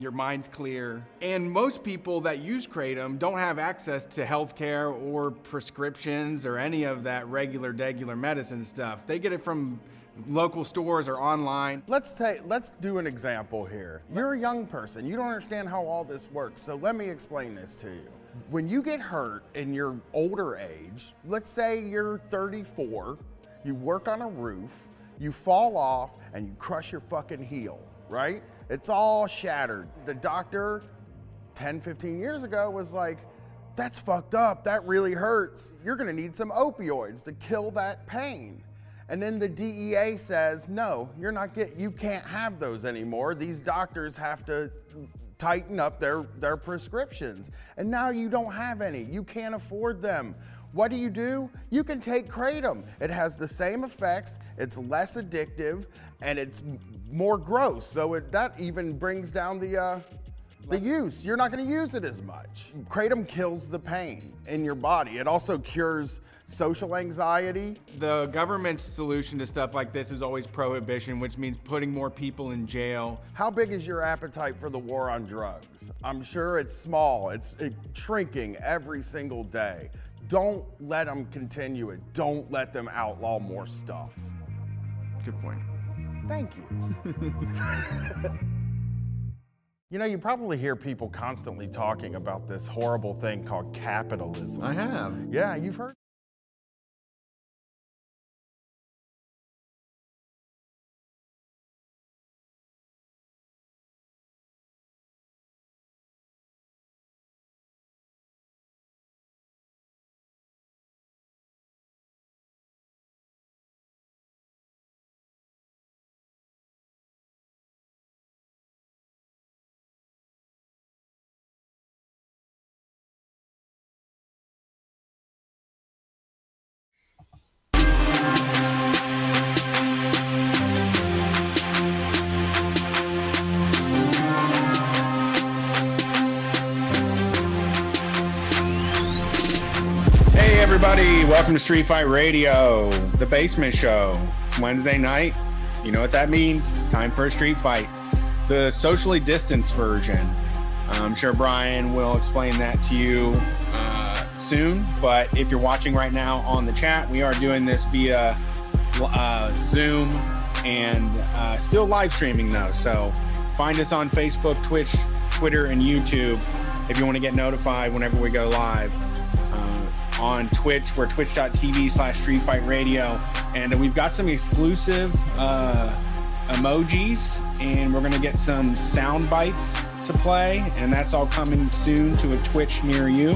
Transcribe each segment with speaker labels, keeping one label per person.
Speaker 1: Your mind's clear. And most people that use Kratom don't have access to healthcare or prescriptions or any of that regular medicine stuff. They get it from local stores or online.
Speaker 2: Let's do an example here. You're a young person. You don't understand how all this works. So let me explain this to you. When you get hurt in your older age, let's say you're 34, you work on a roof, you fall off and you crush your fucking heel, right? It's all shattered. The doctor 10, 15 years ago was like, that's fucked up, that really hurts. You're gonna need some opioids to kill that pain. And then the DEA says, no, you can't have those anymore. These doctors have to tighten up their prescriptions. And now you don't have any, you can't afford them. What do? You can take Kratom. It has the same effects, it's less addictive, and it's more gross. So that even brings down the use. You're not gonna use it as much. Kratom kills the pain in your body. It also cures social anxiety.
Speaker 1: The government's solution to stuff like this is always prohibition, which means putting more people in jail.
Speaker 2: How big is your appetite for the war on drugs? I'm sure it's small. It's shrinking every single day. Don't let them continue it. Don't let them outlaw more stuff.
Speaker 1: Good point.
Speaker 2: Thank you. You know, you probably hear people constantly talking about this horrible thing called capitalism.
Speaker 1: I have.
Speaker 2: Yeah, you've heard.
Speaker 1: Everybody, welcome to Street Fight Radio, the basement show. It's Wednesday night. You know what that means. Time for a street fight. The socially distanced version. I'm sure Brian will explain that to you soon. But if you're watching right now on the chat, we are doing this via Zoom and still live streaming though. So find us on Facebook, Twitch, Twitter, and YouTube if you want to get notified whenever we go live. On Twitch, we're twitch.tv/StreetFightRadio, and we've got some exclusive emojis, and we're gonna get some sound bites to play, and that's all coming soon to a Twitch near you.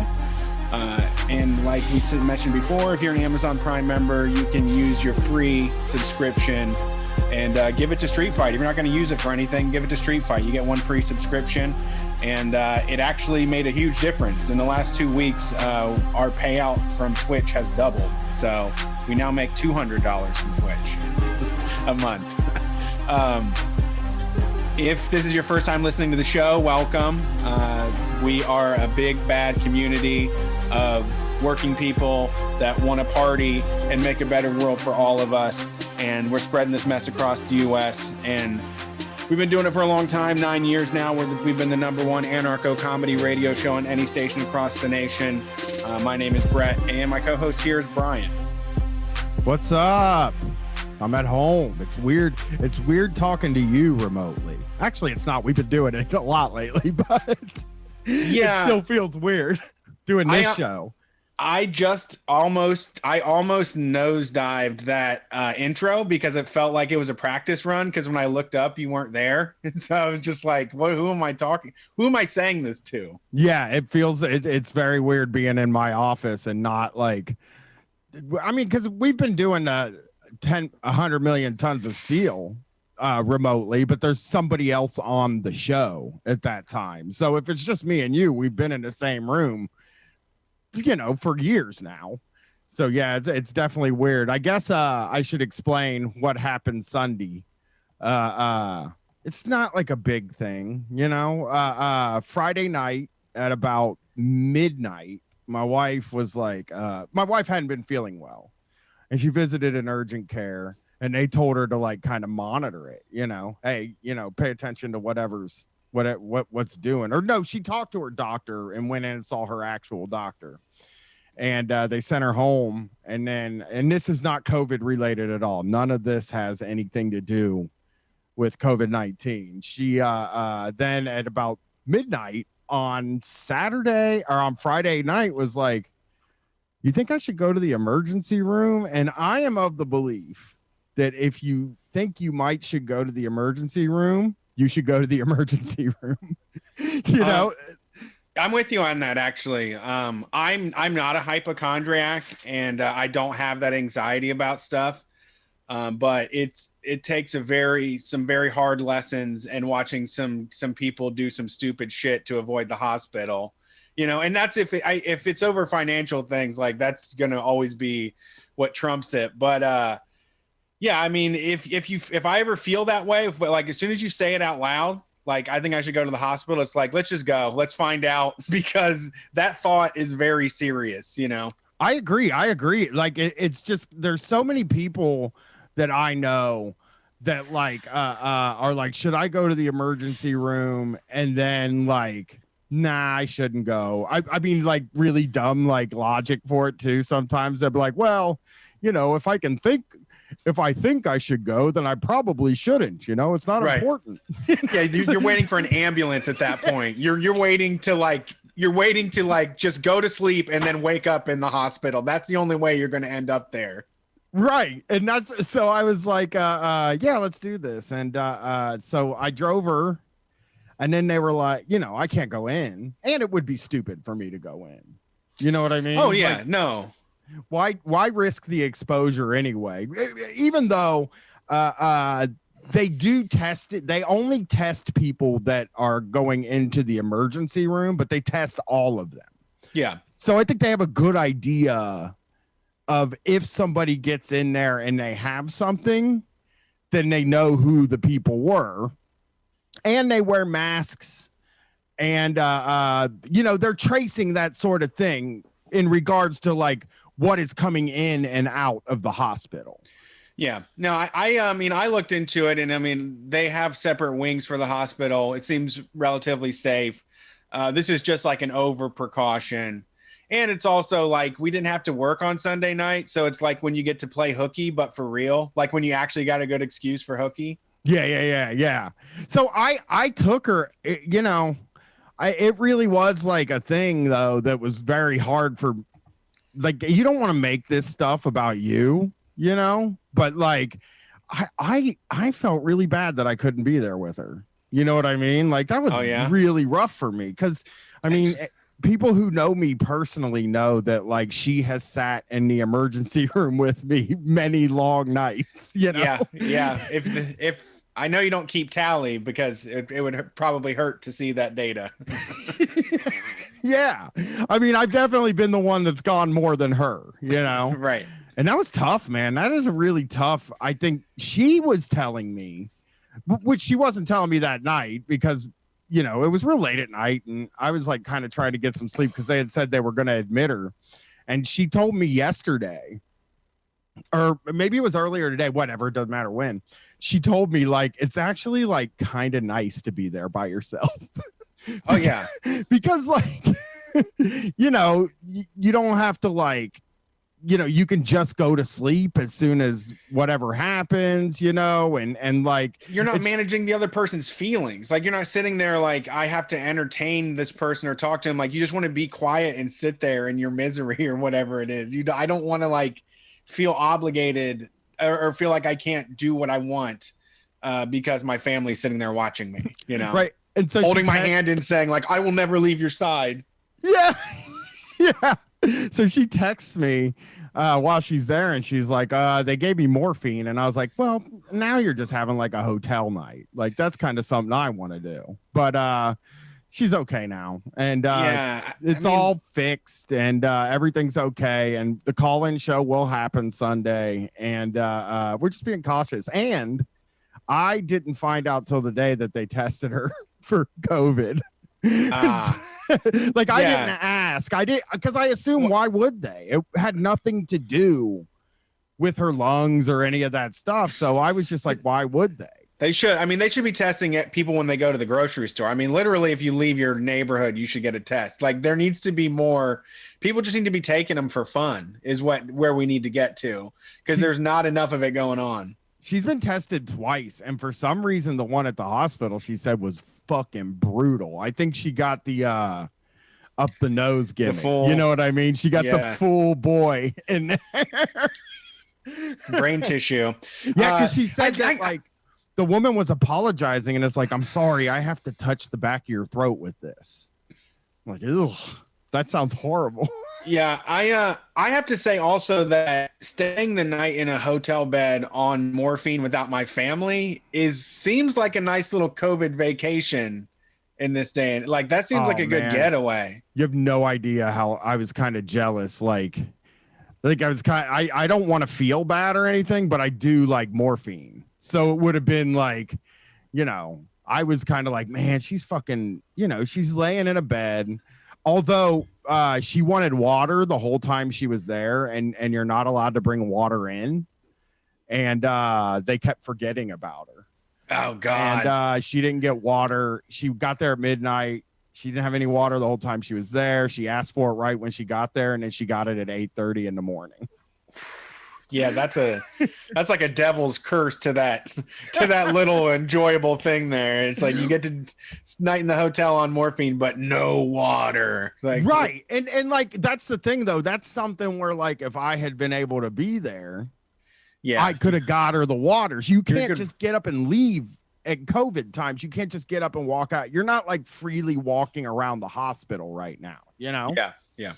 Speaker 1: And like we mentioned before, if you're an Amazon Prime member, you can use your free subscription and give it to Street Fight. If you're not going to use it for anything, give it to Street Fight. You get one free subscription, and it actually made a huge difference. In the last 2 weeks, our payout from Twitch has doubled. So we now make $200 from Twitch a month. If this is your first time listening to the show, welcome. We are a big, bad community of working people that want to party and make a better world for all of us. And we're spreading this mess across the U.S. And we've been doing it for a long time, 9 years now. We've been the #1 anarcho-comedy radio show on any station across the nation. My name is Brett, and my co-host here is Brian.
Speaker 3: What's up? I'm at home. It's weird. It's weird talking to you remotely. Actually, it's not. We've been doing it a lot lately, but
Speaker 1: yeah,
Speaker 3: it still feels weird doing this show.
Speaker 1: I almost nosedived that intro because it felt like it was a practice run. Because when I looked up, you weren't there, and so I was just like, "What? Who am I talking? Who am I saying this to?"
Speaker 3: Yeah, it feels. It's very weird being in my office and not like. I mean, because we've been doing 100 million tons of steel remotely, but there's somebody else on the show at that time. So if it's just me and you, we've been in the same room, you know, for years now. So yeah, it's definitely weird. I guess I should explain what happened Sunday. It's not like a big thing, you know. Friday night at about midnight, my wife was like, my wife hadn't been feeling well, and she visited an urgent care, and they told her to like kind of monitor it, you know, hey, you know, pay attention to whatever's what's doing. Or no, she talked to her doctor and went in and saw her actual doctor. And they sent her home. And this is not COVID related at all. None of this has anything to do with COVID-19. She then at about midnight on Saturday or on Friday night was like, you think I should go to the emergency room? And I am of the belief that if you think you should go to the emergency room, you should go to the emergency room. You know,
Speaker 1: I'm with you on that. Actually, I'm not a hypochondriac, and I don't have that anxiety about stuff. But it takes some very hard lessons and watching some people do some stupid shit to avoid the hospital, you know. And that's if it's over financial things, like that's gonna always be what trumps it. But yeah, I mean, if I ever feel that way, but like as soon as you say it out loud, like I think I should go to the hospital, it's like, let's just go, let's find out, because that thought is very serious, you know.
Speaker 3: I agree. Like it's just, there's so many people that I know that like are like, should I go to the emergency room? And then like, nah, I shouldn't go. I mean, like really dumb like logic for it too. Sometimes they'll be like, well, you know, if I think I should go, then I probably shouldn't. You know, it's not important.
Speaker 1: Yeah, you're waiting for an ambulance at that point. You're waiting to like just go to sleep and then wake up in the hospital. That's the only way you're going to end up there.
Speaker 3: Right. And that's, so I was like, yeah, let's do this. And so I drove her, and then they were like, you know, I can't go in, and it would be stupid for me to go in. You know what I mean?
Speaker 1: Oh yeah,
Speaker 3: like,
Speaker 1: no.
Speaker 3: Why risk the exposure anyway? Even though they do test it, they only test people that are going into the emergency room, but they test all of them.
Speaker 1: Yeah.
Speaker 3: So I think they have a good idea of if somebody gets in there and they have something, then they know who the people were, and they wear masks, and you know, they're tracing that sort of thing in regards to like what is coming in and out of the hospital.
Speaker 1: Yeah. No, I mean, I looked into it, and I mean, they have separate wings for the hospital. It seems relatively safe. This is just like an over precaution. And it's also like, we didn't have to work on Sunday night. So it's like when you get to play hooky, but for real, like when you actually got a good excuse for hooky.
Speaker 3: Yeah. So I took her, you know, it really was like a thing though, that was very hard for, like, you don't want to make this stuff about you, you know, but like, I felt really bad that I couldn't be there with her. You know what I mean? Like that was really rough for me. 'Cause I mean, people who know me personally know that like she has sat in the emergency room with me many long nights, you know?
Speaker 1: Yeah. If I know you don't keep tally, because it would probably hurt to see that data.
Speaker 3: Yeah. I mean, I've definitely been the one that's gone more than her, you know?
Speaker 1: Right.
Speaker 3: And that was tough, man. That is a really tough. I think she was telling me, which she wasn't telling me that night, because you know, it was real late at night, and I was like kind of trying to get some sleep because they had said they were going to admit her. And she told me yesterday, or maybe it was earlier today, whatever, it doesn't matter when. She told me like, it's actually like kind of nice to be there by yourself.
Speaker 1: Oh yeah.
Speaker 3: Because like, you know, you don't have to like, you know, you can just go to sleep as soon as whatever happens, you know, and like
Speaker 1: you're not managing the other person's feelings. Like you're not sitting there like, I have to entertain this person or talk to him. Like you just want to be quiet and sit there in your misery or whatever it is. I don't want to like feel obligated or feel like I can't do what I want because my family's sitting there watching me, you know,
Speaker 3: right? And so
Speaker 1: holding my hand and saying like, I will never leave your side.
Speaker 3: Yeah. Yeah. So she texts me while she's there, and she's like, they gave me morphine. And I was like, well, now you're just having like a hotel night. Like that's kind of something I want to do. But she's okay now. And it's all fixed, and everything's okay. And the call-in show will happen Sunday. And we're just being cautious. And I didn't find out till the day that they tested her for COVID. Like I didn't ask. I did because I assumed why would they? It had nothing to do with her lungs or any of that stuff. So I was just like, why would they?
Speaker 1: They should. I mean, they should be testing it people when they go to the grocery store. I mean, literally, if you leave your neighborhood, you should get a test. Like, there needs to be more. People just need to be taking them for fun. Is where we need to get to, because there's not enough of it going on.
Speaker 3: She's been tested twice, and for some reason, the one at the hospital she said was fucking brutal. I think she got the up the nose gimmick. You know what I mean? She got the full boy in there.
Speaker 1: Brain tissue.
Speaker 3: Yeah, because she said that like the woman was apologizing, and it's like, I'm sorry, I have to touch the back of your throat with this. I'm like, ew, that sounds horrible.
Speaker 1: Yeah, I have to say also that staying the night in a hotel bed on morphine without my family seems like a nice little COVID vacation in this day. And like, that seems like a good getaway.
Speaker 3: You have no idea how I was kind of jealous. Like I was I don't want to feel bad or anything, but I do like morphine. So it would have been like, you know, I was kind of like, man, she's fucking, you know, she's laying in a bed. Although she wanted water the whole time she was there, and you're not allowed to bring water in. And they kept forgetting about her.
Speaker 1: Oh, God.
Speaker 3: And she didn't get water. She got there at midnight. She didn't have any water the whole time she was there. She asked for it right when she got there, and then she got it at 8:30 in the morning.
Speaker 1: Yeah, that's like a devil's curse to that little enjoyable thing there. It's like you get to night in the hotel on morphine, but no water. Like,
Speaker 3: right. And like, that's the thing though. That's something where like, if I had been able to be there, yeah, I could have got her the waters. You can't just get up and leave at COVID times. You can't just get up and walk out. You're not like freely walking around the hospital right now, you know?
Speaker 1: Yeah. Yeah.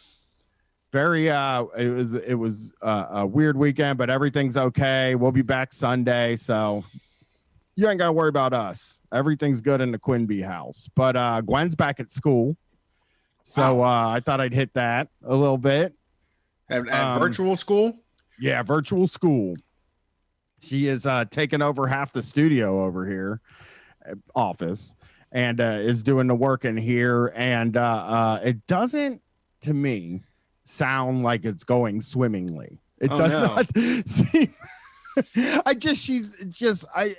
Speaker 3: Very it was a weird weekend, but everything's okay. We'll be back Sunday, so you ain't gotta worry about us. Everything's good in the Quinby house. But Gwen's back at school, so I thought I'd hit that a little bit.
Speaker 1: At virtual school?
Speaker 3: Yeah, virtual school. She is taking over half the studio over here, office, and is doing the work in here. And it doesn't, to me, sound like it's going swimmingly. It does not seem.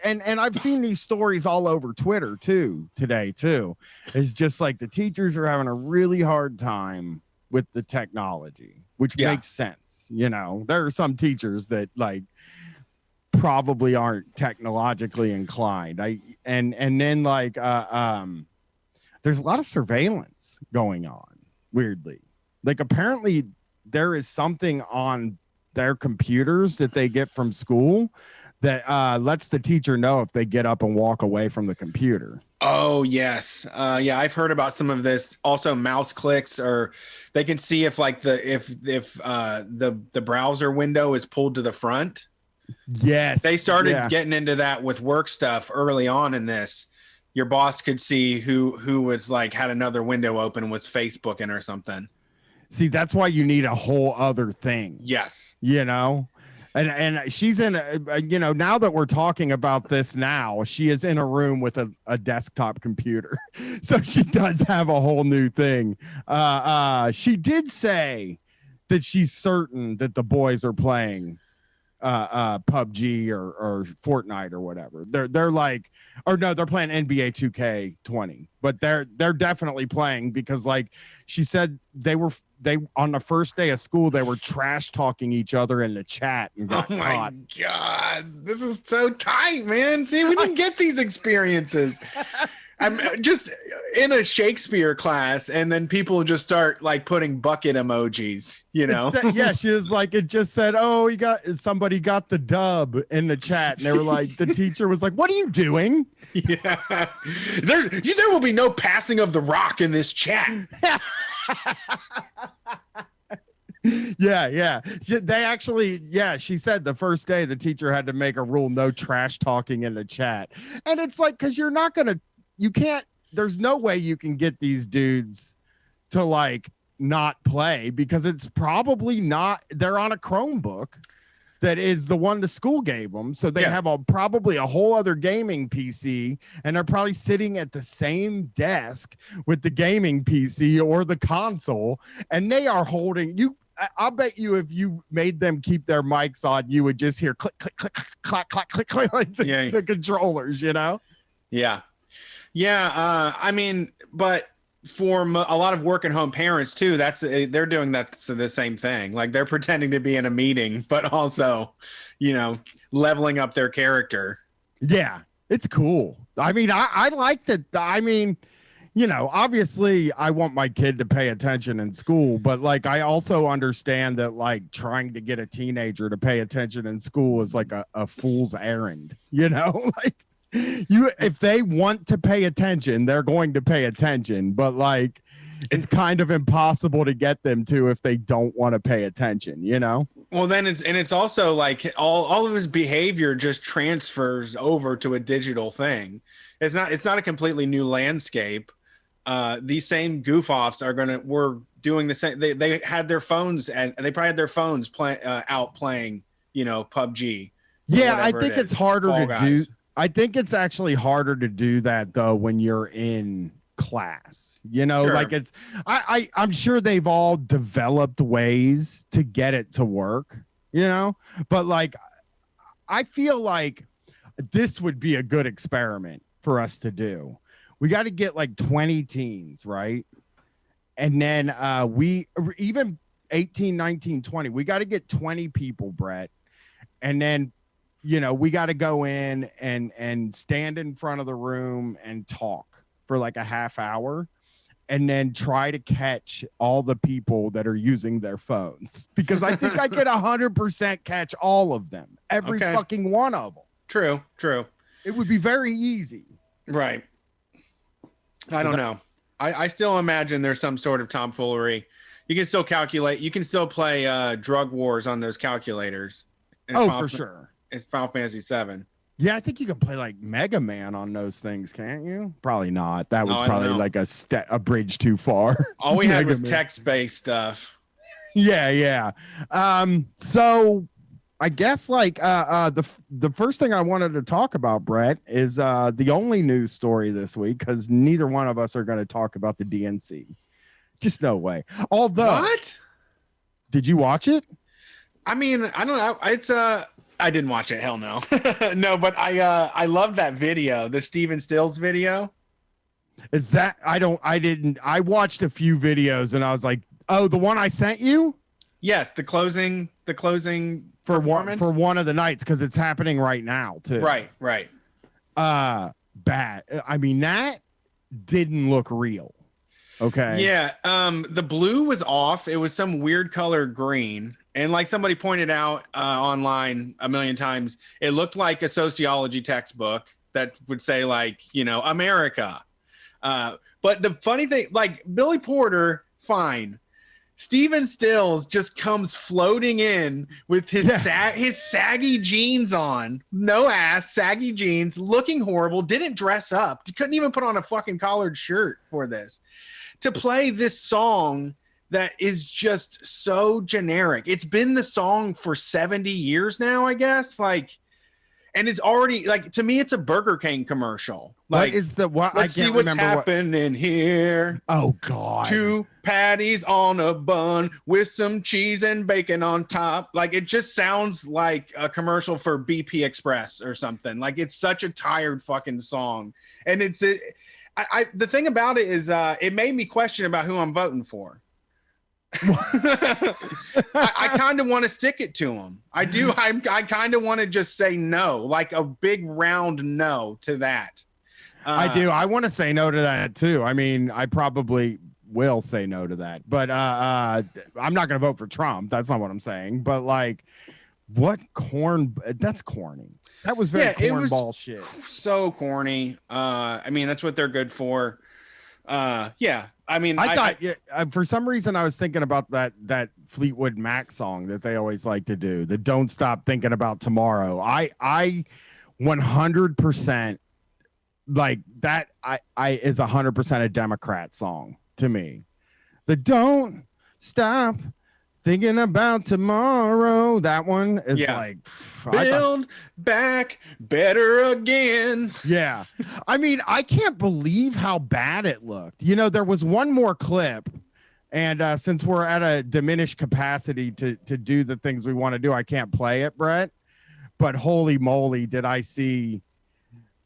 Speaker 3: And I've seen these stories all over Twitter too today too. It's just like the teachers are having a really hard time with the technology, which makes sense. You know, there are some teachers that like probably aren't technologically inclined. And then like there's a lot of surveillance going on, weirdly. Like apparently there is something on their computers that they get from school that lets the teacher know if they get up and walk away from the computer.
Speaker 1: Oh, yes. Yeah, I've heard about some of this. Also, mouse clicks, or they can see if like the browser window is pulled to the front.
Speaker 3: Yes.
Speaker 1: They started getting into that with work stuff early on in this. Your boss could see who was like had another window open and was Facebooking or something.
Speaker 3: See, that's why you need a whole other thing.
Speaker 1: Yes.
Speaker 3: You know, and she's in you know, now that we're talking about this now, she is in a room with a desktop computer. So she does have a whole new thing. She did say that she's certain that the boys are playing PUBG or Fortnite or whatever. They're like, or no, they're playing NBA 2K20, but they're definitely playing because like she said they on the first day of school they were trash talking each other in the chat and got caught.
Speaker 1: My God, this is so tight, man. See, we didn't get these experiences. I'm just in a Shakespeare class, and then people just start like putting bucket emojis, you know?
Speaker 3: Yeah, she was like, it just said, oh, somebody got the dub in the chat. And they were like, the teacher was like, what are you doing?
Speaker 1: Yeah. There will be no passing of the rock in this chat.
Speaker 3: Yeah. They actually, she said the first day the teacher had to make a rule, no trash talking in the chat. And it's like, because there's no way you can get these dudes to like not play because it's probably not, they're on a Chromebook that is the one the school gave them. So they have probably a whole other gaming PC, and they're probably sitting at the same desk with the gaming PC or the console, and they are holding you. I'll bet you if you made them keep their mics on, you would just hear click, click, click, clack, clack, click, click, like the controllers, you know?
Speaker 1: Yeah. Yeah. I mean, but for a lot of work at home parents too, they're doing that. So the same thing. Like they're pretending to be in a meeting, but also, leveling up their character.
Speaker 3: Yeah. It's cool. I mean, I like that. I mean, obviously I want my kid to pay attention in school, but like, I also understand that like trying to get a teenager to pay attention in school is like a fool's errand, like if they want to pay attention, they're going to pay attention, but like, it's kind of impossible to get them to if they don't want to pay attention, Well,
Speaker 1: then it's also like all of his behavior just transfers over to a digital thing. It's not a completely new landscape. These same goof offs were doing the same. They had their phones and they probably had their phones out playing, PUBG.
Speaker 3: Yeah, I think it's harder to do. I think it's actually harder to do that though when you're in class, sure. Like I'm sure they've all developed ways to get it to work, but like I feel like this would be a good experiment for us to do. We got to get like 20 teens, right? And then we even 18, 19, 20, we got to get 20 people, Brett. And then we got to go in and stand in front of the room and talk for like a half hour and then try to catch all the people that are using their phones, because I think I could 100% catch all of them, every fucking one of them.
Speaker 1: True.
Speaker 3: It would be very easy.
Speaker 1: Right. I don't know. I still imagine there's some sort of tomfoolery. You can still calculate. You can still play Drug Wars on those calculators.
Speaker 3: For sure.
Speaker 1: It's Final Fantasy VII.
Speaker 3: Yeah, I think you can play like Mega Man on those things, can't you? Probably not. That was probably like a bridge too far.
Speaker 1: All we had was text-based stuff.
Speaker 3: Yeah. So I guess like the first thing I wanted to talk about, Brett, is the only news story this week, because neither one of us are going to talk about the DNC. Just no way. Although,
Speaker 1: what?
Speaker 3: Did you watch it?
Speaker 1: I mean, I don't know. It's I didn't watch it. Hell no. No, but I love that video, the Steven Stills video.
Speaker 3: Is that I watched a few videos and I was like, oh, the one I sent you?
Speaker 1: Yes, the closing
Speaker 3: for one of the nights, because it's happening right now too.
Speaker 1: Right.
Speaker 3: Bad. I mean, that didn't look real. Okay.
Speaker 1: Yeah. The blue was off. It was some weird color green. And like somebody pointed out online a million times, it looked like a sociology textbook that would say like, America. But the funny thing, like Billy Porter, fine. Steven Stills just comes floating in with his saggy jeans on, no ass, saggy jeans, looking horrible, didn't dress up, couldn't even put on a fucking collared shirt for this, to play this song that is just so generic. It's been the song for 70 years now, I guess. Like, and it's already like, to me, it's a Burger King commercial. Like, let's see what's happening here.
Speaker 3: Oh God.
Speaker 1: 2 patties on a bun with some cheese and bacon on top. Like, it just sounds like a commercial for BP Express or something. Like, it's such a tired fucking song. And the thing about it is it made me question about who I'm voting for. I kind of want to stick it to him. I do. I kind of want to just say no, like a big round no to that.
Speaker 3: I do. I want to say no to that too. I mean, I probably will say no to that, but I'm not going to vote for Trump. That's not what I'm saying. But like, what corn? That's corny. That was very cornball shit.
Speaker 1: So corny. I mean, that's what they're good for. Yeah. I mean,
Speaker 3: I thought for some reason I was thinking about that Fleetwood Mac song that they always like to do, the "Don't Stop Thinking About Tomorrow." I 100% like that. I is 100% a Democrat song to me. The "Don't Stop Thinking About Tomorrow," that one is like
Speaker 1: build back better again.
Speaker 3: Yeah. I mean, I can't believe how bad it looked. There was one more clip And since we're at a diminished capacity to do the things we want to do, I can't play it, Brett. But holy moly, did I see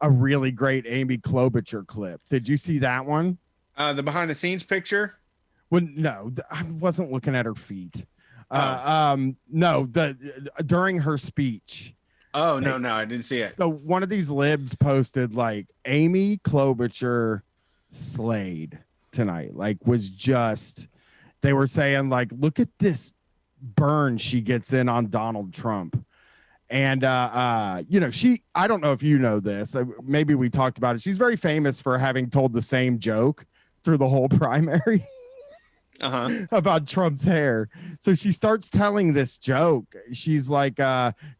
Speaker 3: a really great Amy Klobuchar clip. Did you see that one?
Speaker 1: The behind the scenes picture?
Speaker 3: Well, no, I wasn't looking at her feet.
Speaker 1: Oh.
Speaker 3: No, during her speech.
Speaker 1: Oh, no, I didn't see it.
Speaker 3: So one of these libs posted like Amy Klobuchar slayed tonight. Like was just, they were saying like, look at this burn she gets in on Donald Trump. And, you know, I don't know if you know this, maybe we talked about it. She's very famous for having told the same joke through the whole primary about Trump's hair. So she starts telling this joke. She's like,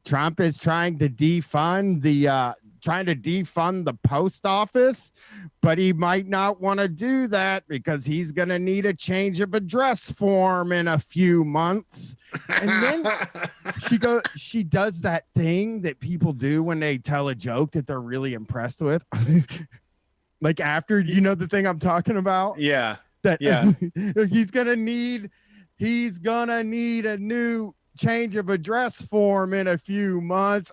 Speaker 3: Trump is trying to defund the post office, but he might not want to do that because he's going to need a change of address form in a few months. And then she does that thing that people do when they tell a joke that they're really impressed with. Like after, you know, the thing I'm talking about?
Speaker 1: Yeah.
Speaker 3: He's going to need a new change of address form in a few months.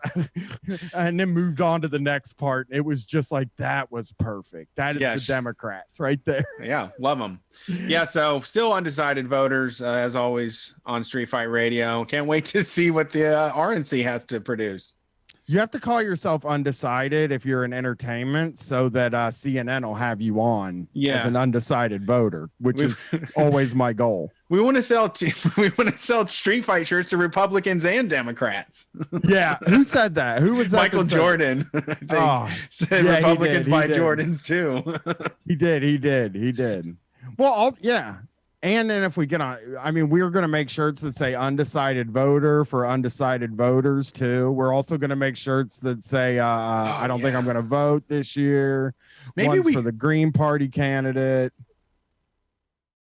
Speaker 3: And then moved on to the next part. It was just like, that was perfect. That is the Democrats right there.
Speaker 1: Yeah, love them. Yeah, so still undecided voters, as always, on Street Fight Radio. Can't wait to see what the RNC has to produce.
Speaker 3: You have to call yourself undecided if you're in entertainment so that CNN will have you on as an undecided voter, which is always my goal. We want to
Speaker 1: sell Street Fight shirts to Republicans and Democrats.
Speaker 3: Yeah, who said that? Who was that?
Speaker 1: Michael Jordan. I think said Republicans buy Jordans too.
Speaker 3: He did. Well, and then if we get on, I mean, we're going to make shirts that say undecided voter for undecided voters too. We're also going to make shirts that say, I don't think I'm going to vote this year. Maybe for the Green Party candidate.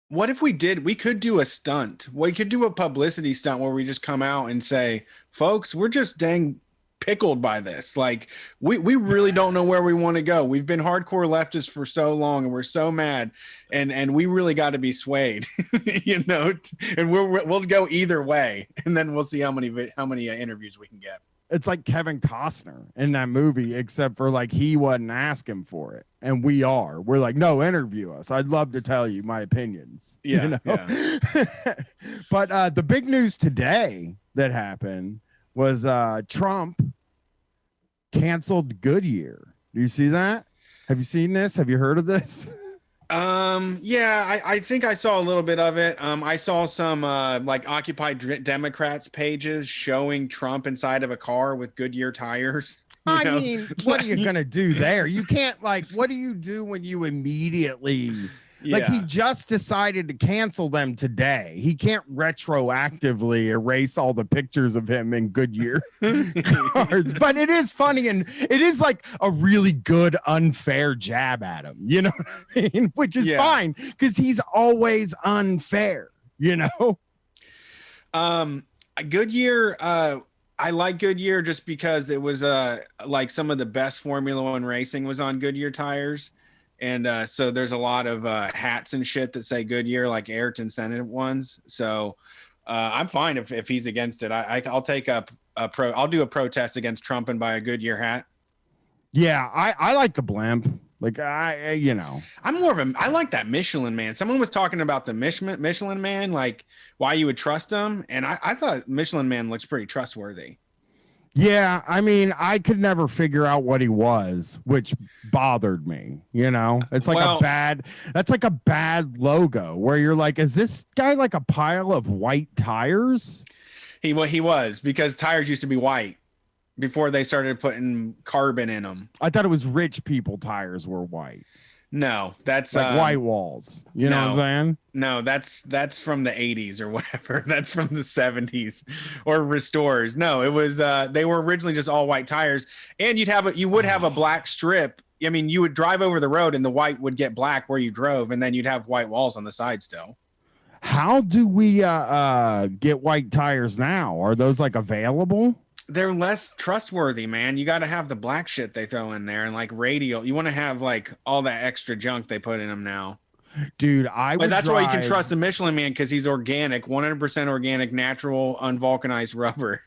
Speaker 1: What if we could do a stunt. We could do a publicity stunt where we just come out and say, folks, we're just dang pickled by this. Like we really don't know where we want to go. We've been hardcore leftists for so long and we're so mad and we really got to be swayed, you know, and we'll go either way. And then we'll see how many interviews we can get.
Speaker 3: It's like Kevin Costner in that movie, except for like he wasn't asking for it. And we're like, no, interview us. I'd love to tell you my opinions.
Speaker 1: Yeah.
Speaker 3: You know? Yeah. But the big news today that happened was Trump canceled Goodyear. Do you see that? Have you seen this? Have you heard of this?
Speaker 1: Yeah, I think I saw a little bit of it. I saw some like Occupy Democrats pages showing Trump inside of a car with Goodyear tires.
Speaker 3: I mean, what are you going to do there? You can't what do you do when you immediately... Like he just decided to cancel them today. He can't retroactively erase all the pictures of him in Goodyear cars. But it is funny and it is like a really good unfair jab at him, you know what I mean? Which is fine because he's always unfair, you know?
Speaker 1: Goodyear, I like Goodyear just because it was like some of the best Formula One racing was on Goodyear tires. And so there's a lot of hats and shit that say Goodyear, like Ayrton Senate ones. So I'm fine if he's against it. I'll take I'll do a protest against Trump and buy a Goodyear hat.
Speaker 3: Yeah, I like the blimp. Like I
Speaker 1: like that Michelin Man. Someone was talking about the Michelin Man, like why you would trust him. And I thought Michelin Man looks pretty trustworthy.
Speaker 3: Yeah, I mean, I could never figure out what he was, which bothered me. You know, it's like that's like a bad logo where you're like, is this guy like a pile of white tires?
Speaker 1: He was, because tires used to be white before they started putting carbon in them.
Speaker 3: I thought it was rich people tires were white.
Speaker 1: No, that's
Speaker 3: like white walls. You know what I'm saying?
Speaker 1: No, that's from the 80s or whatever. That's from the 70s or restores. No, it was they were originally just all white tires, and you would have a black strip. I mean, you would drive over the road and the white would get black where you drove, and then you'd have white walls on the side still.
Speaker 3: How do we get white tires now? Are those like available?
Speaker 1: They're less trustworthy, man. You got to have the black shit they throw in there and like radial. You want to have like all that extra junk they put in them now.
Speaker 3: Dude, I
Speaker 1: But
Speaker 3: would
Speaker 1: that's why you can
Speaker 3: drive-
Speaker 1: trust the Michelin Man, because he's organic, 100% organic, natural, unvulcanized rubber.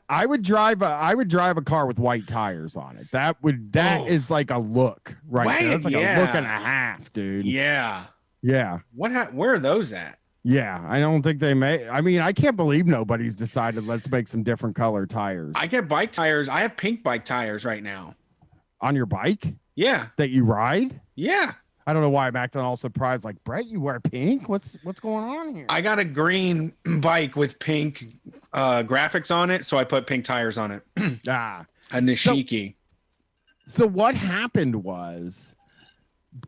Speaker 3: I would drive a car with white tires on it. That
Speaker 1: Oh.
Speaker 3: is like a look right
Speaker 1: Wait,
Speaker 3: there. That's like
Speaker 1: yeah.
Speaker 3: a look and a half, dude.
Speaker 1: Yeah.
Speaker 3: Yeah.
Speaker 1: Where are those at?
Speaker 3: Yeah. I don't think they may. I mean, I can't believe nobody's decided let's make some different color tires
Speaker 1: I get bike tires. I have pink bike tires right now.
Speaker 3: on your bike
Speaker 1: Yeah.
Speaker 3: that you ride.
Speaker 1: Yeah.
Speaker 3: I don't know why I'm acting all surprised. Like, Brett, you wear pink? What's going on here?
Speaker 1: I got a green bike with pink graphics on it, so I put pink tires on it.
Speaker 3: Ah.
Speaker 1: A Nishiki.
Speaker 3: So what happened was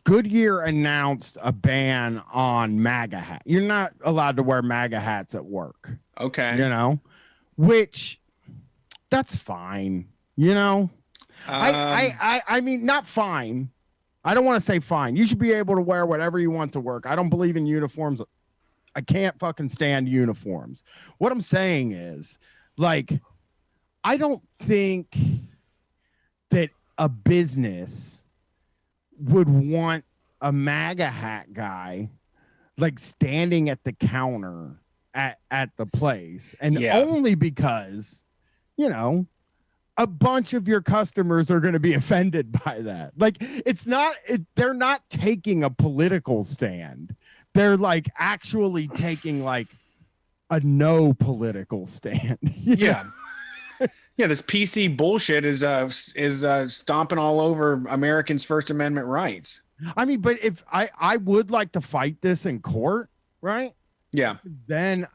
Speaker 3: Goodyear announced a ban on MAGA hat. You're not allowed to wear MAGA hats at work,
Speaker 1: Okay.
Speaker 3: you know, which that's fine. You know, I mean, not fine. I don't want to say fine. You should be able to wear whatever you want to work. I don't believe in uniforms. I can't fucking stand uniforms. What I'm saying is, like, I don't think that a business would want a MAGA hat guy like standing at the counter at the place, and
Speaker 1: Yeah.
Speaker 3: only because, you know, a bunch of your customers are going to be offended by that. Like, they're not taking a political stand. They're like actually taking like a no political stand. You know?
Speaker 1: Yeah. Yeah, this PC bullshit is stomping all over Americans' First Amendment rights.
Speaker 3: I mean, but if I would like to fight this in court, right?
Speaker 1: Yeah.
Speaker 3: Then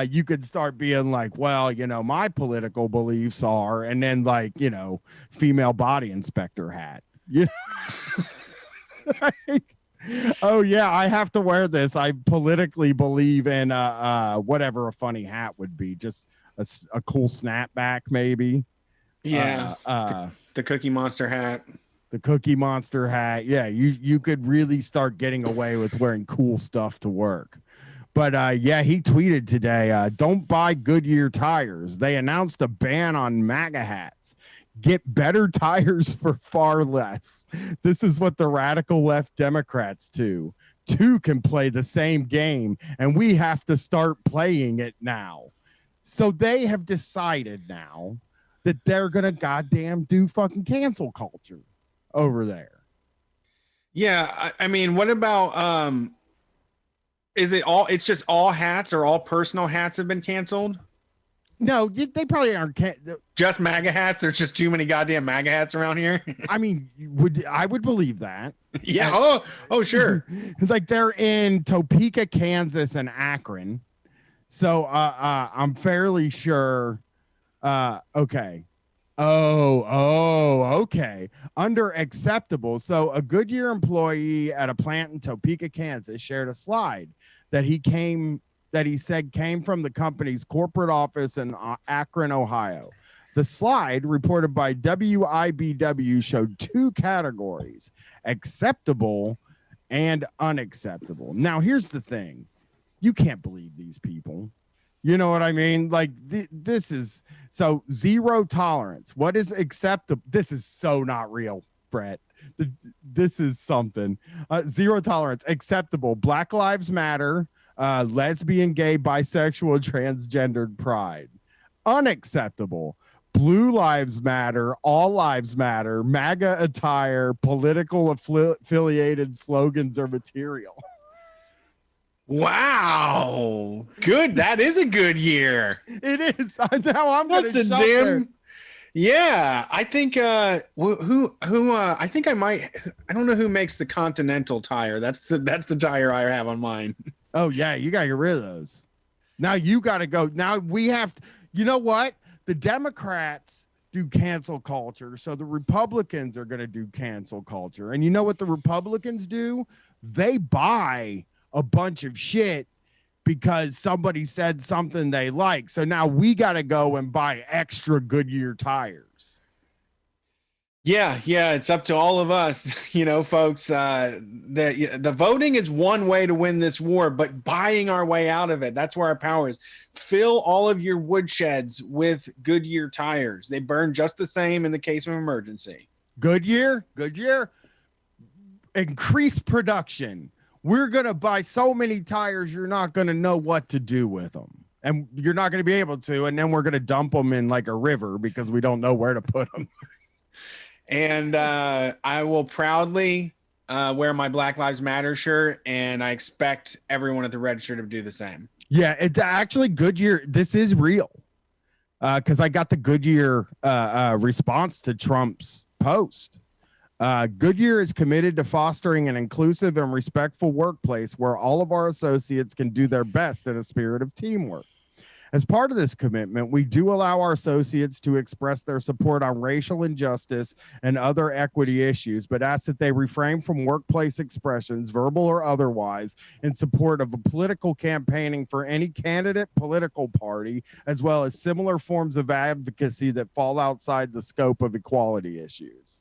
Speaker 3: you could start being like, well, you know, my political beliefs are, and then like, you know, female body inspector hat. You know? Like, oh yeah, I have to wear this. I politically believe in whatever a funny hat would be, just a cool snapback maybe.
Speaker 1: Yeah.
Speaker 3: The
Speaker 1: The Cookie Monster hat.
Speaker 3: Cookie Monster hat. Yeah, you could really start getting away with wearing cool stuff to work. But yeah, he tweeted today, don't buy Goodyear tires. They announced a ban on MAGA hats. Get better tires for far less. This is what the radical left Democrats do. Two can play the same game, and we have to start playing it now. So they have decided now that they're going to goddamn do fucking cancel culture over there.
Speaker 1: Yeah, I mean, what about is it all? It's just all hats, or all personal hats have been canceled?
Speaker 3: No, they probably aren't.
Speaker 1: Just MAGA hats? There's just too many goddamn MAGA hats around here.
Speaker 3: I mean, I would believe that.
Speaker 1: Yeah. Oh, sure.
Speaker 3: Like they're in Topeka, Kansas, and Akron. So I'm fairly sure. Okay. Okay. Under acceptable. So a Goodyear employee at a plant in Topeka, Kansas shared a slide that he said came from the company's corporate office in Akron, Ohio. The slide, reported by WIBW, showed two categories: acceptable and unacceptable. Now, here's the thing. You can't believe these people. You know what I mean? Like this is so zero tolerance. What is acceptable? This is so not real, Brett. This is something. Zero tolerance. Acceptable. Black Lives Matter. Lesbian, gay, bisexual, transgendered pride. Unacceptable. Blue Lives Matter. All Lives Matter. MAGA attire. Political affiliated slogans or material.
Speaker 1: Wow. Good. That is a good year.
Speaker 3: It is. Now I'm
Speaker 1: That's a
Speaker 3: gonna shop there.
Speaker 1: damn. Yeah, I think who I think I might. I don't know who makes the Continental tire. That's the tire I have on mine.
Speaker 3: Oh yeah, you gotta get rid of those. Now you gotta go. Now we have to, you know what? The Democrats do cancel culture, so the Republicans are gonna do cancel culture. And you know what the Republicans do? They buy a bunch of shit because somebody said something they like. So now we gotta go and buy extra Goodyear tires.
Speaker 1: Yeah, it's up to all of us, you know, folks. The voting is one way to win this war, but buying our way out of it—that's where our power is. Fill all of your woodsheds with Goodyear tires. They burn just the same in the case of emergency.
Speaker 3: Goodyear, increase production. we're going to buy so many tires, you're not going to know what to do with them. And you're not going to be able to. And then we're going to dump them in like a river because we don't know where to put them.
Speaker 1: And I will proudly wear my Black Lives Matter shirt, and I expect everyone at the register to do the same.
Speaker 3: Yeah, it's actually Goodyear. This is real. Because I got the Goodyear response to Trump's post. Goodyear is committed to fostering an inclusive and respectful workplace where all of our associates can do their best in a spirit of teamwork. As part of this commitment, we do allow our associates to express their support on racial injustice and other equity issues, but ask that they refrain from workplace expressions, verbal or otherwise, in support of a political campaigning for any candidate, political party, as well as similar forms of advocacy that fall outside the scope of equality issues.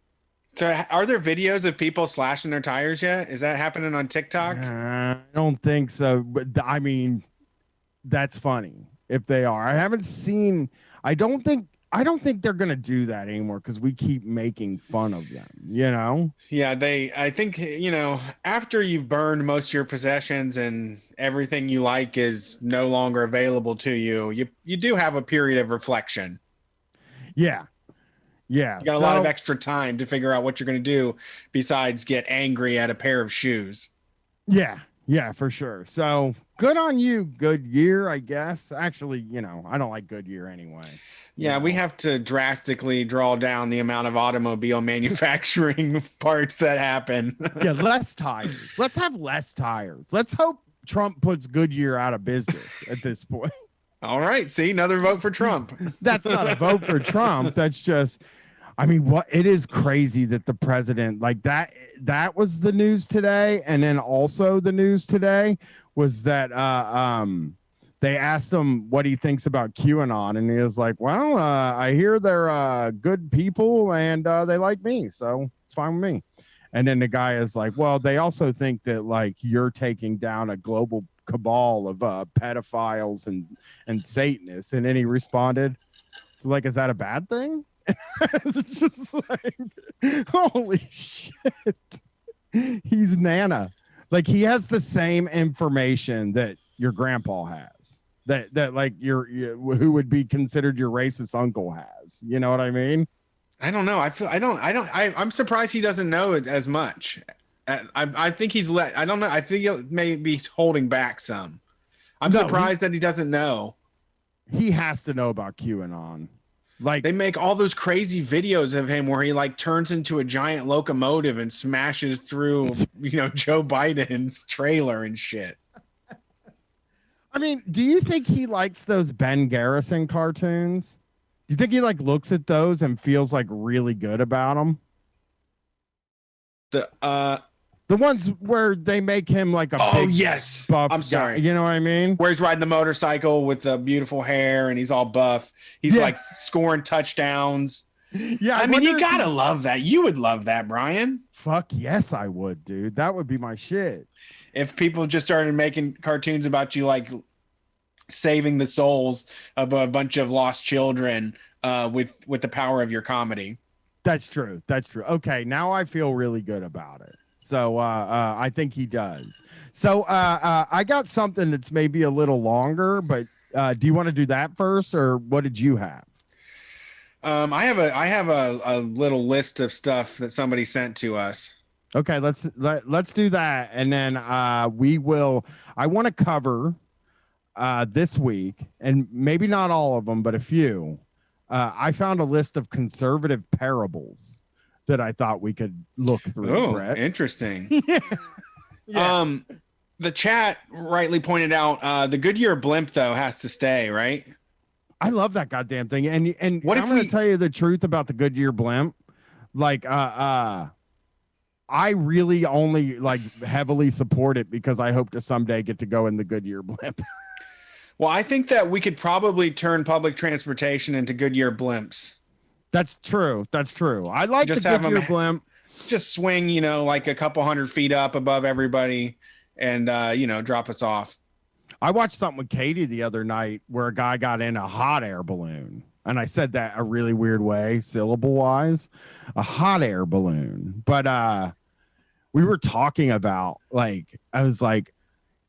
Speaker 1: So are there videos of people slashing their tires yet? Is that happening on TikTok?
Speaker 3: I don't think so, but I mean, that's funny. If they are, I haven't seen. I don't think they're gonna do that anymore because we keep making fun of them. You know?
Speaker 1: Yeah, I think after you've burned most of your possessions and everything you like is no longer available to you, you do have a period of reflection.
Speaker 3: Yeah. Yeah.
Speaker 1: You got a lot of extra time to figure out what you're gonna do besides get angry at a pair of shoes.
Speaker 3: Yeah. Yeah, for sure. So good on you, Goodyear, I guess. Actually, I don't like Goodyear anyway.
Speaker 1: Yeah, we have to drastically draw down the amount of automobile manufacturing parts that happen.
Speaker 3: Yeah, less tires. Let's have less tires. Let's hope Trump puts Goodyear out of business at this point.
Speaker 1: All right. See, another vote for Trump.
Speaker 3: That's not a vote for Trump. That's just, it is crazy that the president, like that was the news today. And then also the news today was that they asked him what he thinks about QAnon. And he was like, well, I hear they're good people and they like me. So it's fine with me. And then the guy is like, well, they also think that like you're taking down a global cabal of pedophiles and Satanists. And then he responded, so like, is that a bad thing? It's just like, holy shit. He's Nana. Like he has the same information that your grandpa has. That like who would be considered your racist uncle has. You know what I mean?
Speaker 1: I don't know. I'm surprised he doesn't know it as much. I think I don't know. I think he may be holding back some. I'm surprised that he doesn't know.
Speaker 3: He has to know about QAnon. Like
Speaker 1: they make all those crazy videos of him where he like turns into a giant locomotive and smashes through, Joe Biden's trailer and shit.
Speaker 3: I mean, do you think he likes those Ben Garrison cartoons? Do you think he like looks at those and feels like really good about them? The ones where they make him like a big buff
Speaker 1: I'm sorry.
Speaker 3: Guy, you know what I mean?
Speaker 1: Where he's riding the motorcycle with the beautiful hair and he's all buff. He's like scoring touchdowns.
Speaker 3: Yeah,
Speaker 1: I mean, you gotta love that. You would love that, Brian.
Speaker 3: Fuck yes, I would, dude. That would be my shit.
Speaker 1: If people just started making cartoons about you, like saving the souls of a bunch of lost children with the power of your comedy.
Speaker 3: That's true. That's true. Okay, now I feel really good about it. So I think he does. So I got something that's maybe a little longer, but do you want to do that first, or what did you have?
Speaker 1: I have a little list of stuff that somebody sent to us.
Speaker 3: Okay, let's do that, and then I want to cover this week, and maybe not all of them, but a few. I found a list of conservative parables that I thought we could look through.
Speaker 1: Oh,
Speaker 3: Brett.
Speaker 1: Interesting.
Speaker 3: Yeah.
Speaker 1: The chat rightly pointed out the Goodyear blimp though has to stay, right?
Speaker 3: I love that goddamn thing. And
Speaker 1: what
Speaker 3: I'm going to tell you the truth about the Goodyear blimp. Like, I really only like heavily support it because I hope to someday get to go in the Goodyear blimp.
Speaker 1: Well, I think that we could probably turn public transportation into Goodyear blimps.
Speaker 3: That's true. That's true. I like
Speaker 1: just
Speaker 3: the Goodyear blimp.
Speaker 1: Just swing, like a couple 100 feet up above everybody and, drop us off.
Speaker 3: I watched something with Katie the other night where a guy got in a hot air balloon. And I said that a really weird way, syllable wise, a hot air balloon. But we were talking about, like, I was like,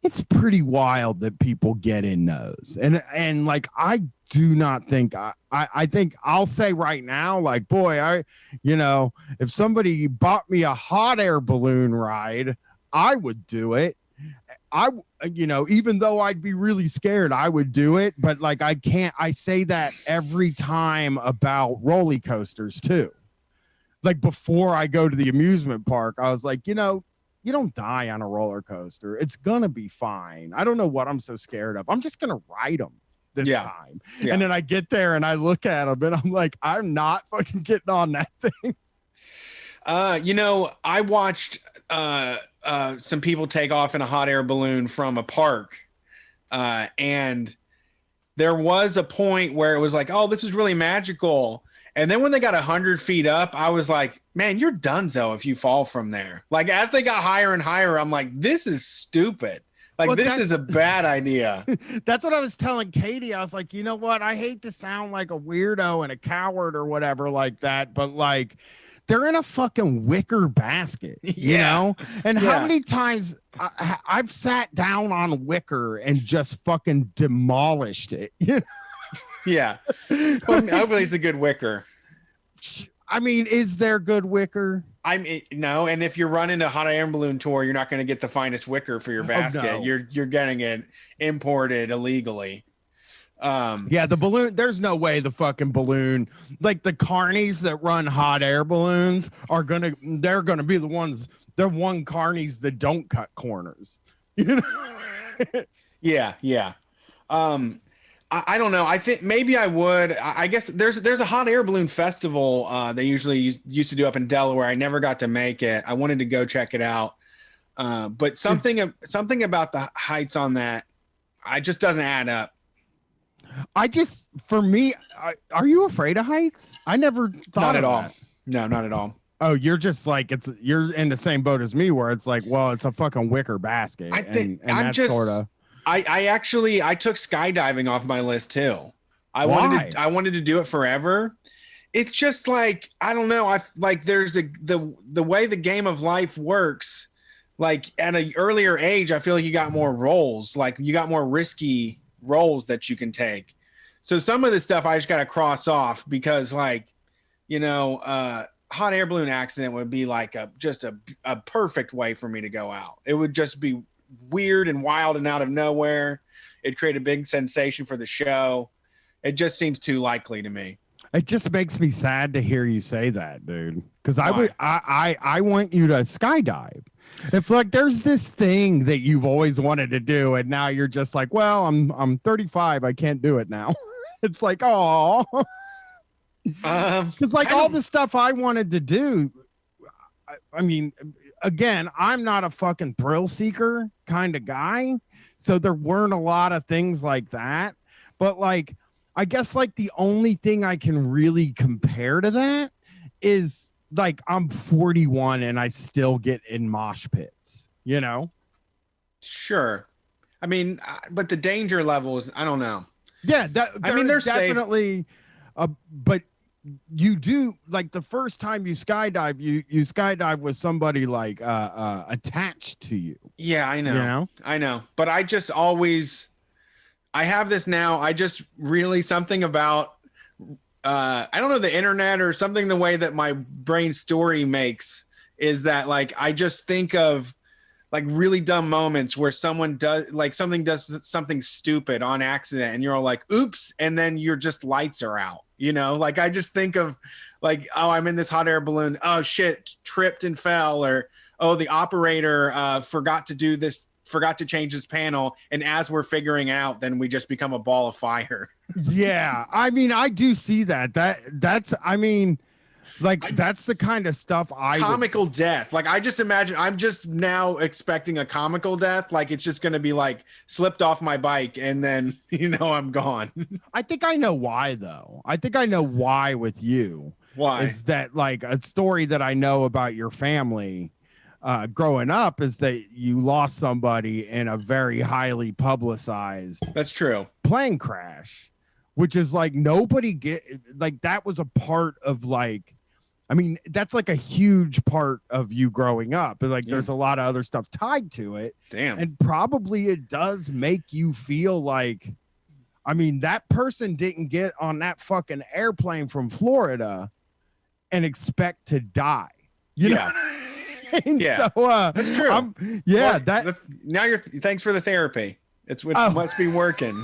Speaker 3: it's pretty wild that people get in those. And like, I do not think, I think I'll say right now, like, boy, if somebody bought me a hot air balloon ride, I would do it. Even though I'd be really scared, I would do it. But like, I say that every time about roller coasters too. Like, before I go to the amusement park, I was like, you don't die on a roller coaster. It's going to be fine. I don't know what I'm so scared of. I'm just going to ride them this time. Yeah. And then I get there and I look at them and I'm like, I'm not fucking getting on that thing.
Speaker 1: I watched some people take off in a hot air balloon from a park. And there was a point where it was like, oh, this is really magical. And then when they got 100 feet up, I was like, man, you're donezo if you fall from there. Like, as they got higher and higher, I'm like, this is stupid. Like, this is a bad idea.
Speaker 3: That's what I was telling Katie. I was like, you know what? I hate to sound like a weirdo and a coward or whatever like that, but like, they're in a fucking wicker basket, you know? And how many times I've sat down on wicker and just fucking demolished it,
Speaker 1: Yeah. Well, hopefully it's a good wicker.
Speaker 3: I mean, is there good wicker?
Speaker 1: No. And if you're running a hot air balloon tour, you're not going to get the finest wicker for your basket. Oh, no. You're getting it imported illegally.
Speaker 3: The balloon, there's no way the fucking balloon, like the carnies that run hot air balloons they're gonna be the ones, they're one carnies that don't cut corners.
Speaker 1: Yeah. I don't know. I think maybe I would. I guess there's a hot air balloon festival they usually used to do up in Delaware. I never got to make it. I wanted to go check it out. But something about the heights on that, I just doesn't add up.
Speaker 3: For me, are you afraid of heights? I never thought
Speaker 1: not at all.
Speaker 3: That.
Speaker 1: No, not at all.
Speaker 3: Oh, you're just like, you're in the same boat as me where it's like, well, it's a fucking wicker basket.
Speaker 1: I think I took skydiving off my list too. I wanted to do it forever. It's just like, I don't know. I like there's the way the game of life works. Like at an earlier age, I feel like you got more roles. Like you got more risky roles that you can take. So some of this stuff I just got to cross off because hot air balloon accident would be like a perfect way for me to go out. It would just be weird and wild and out of nowhere. It'd create a big sensation for the show. It just seems too likely to me.
Speaker 3: It just makes me sad to hear you say that, dude. Because I want you to skydive. If like there's this thing that you've always wanted to do, and now you're just like, well, I'm 35, I can't do it now. It's like, oh, because like all the stuff I wanted to do. I mean, again, I'm not a fucking thrill seeker kind of guy, so there weren't a lot of things like that. But like, I guess like the only thing I can really compare to that is like I'm 41 and I still get in mosh pits,
Speaker 1: Sure. I mean, but the danger levels, I don't know.
Speaker 3: Yeah, there's definitely but you do, like the first time you skydive, you skydive with somebody like attached to you.
Speaker 1: Yeah, I know. I know. But I just always, I have this now. I just really something about I don't know, the internet or something, the way that my brain story makes is that like I just think of like really dumb moments where someone does something stupid on accident and you're all like, oops, and then your just lights are out. Like I just think of like, oh, I'm in this hot air balloon. Oh shit, tripped and fell. Or, oh, the operator forgot to change his panel. And as we're figuring out, then we just become a ball of fire.
Speaker 3: Yeah. I mean, I do see that. That's the kind of stuff
Speaker 1: comical death. Like I just imagine, I'm just now expecting a comical death. Like it's just going to be like slipped off my bike and then, I'm gone.
Speaker 3: I think I know why though. I think I know why with you.
Speaker 1: Why?
Speaker 3: Is that like a story that I know about your family growing up is that you lost somebody in a very highly publicized.
Speaker 1: That's true.
Speaker 3: Plane crash, which is like nobody that was a part of like I mean, that's like a huge part of you growing up. But like,
Speaker 1: Yeah.
Speaker 3: there's a lot of other stuff tied to it.
Speaker 1: Damn.
Speaker 3: And probably it does make you feel like, I mean, that person didn't get on that fucking airplane from Florida and expect to die. You know? And
Speaker 1: Yeah.
Speaker 3: So
Speaker 1: That's true.
Speaker 3: Yeah.
Speaker 1: Well, now thanks for the therapy. It must be working.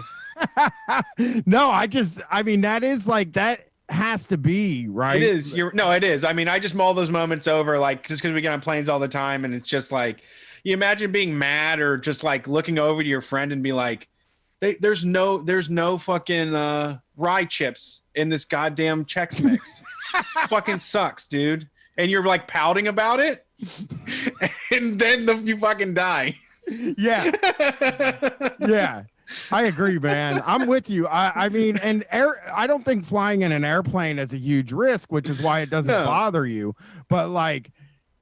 Speaker 3: No, I mean, that is like, that has to be right.
Speaker 1: It is. It is. I mean, I just mull those moments over, like, just because we get on planes all the time, and it's just like, you imagine being mad or just like looking over to your friend and be like, there's no fucking rye chips in this goddamn Chex Mix. Fucking sucks, dude. And you're like pouting about it, and then you fucking die.
Speaker 3: Yeah. Yeah. I agree, man. I'm with you. I mean, I don't think flying in an airplane is a huge risk, which is why it doesn't bother you. But like,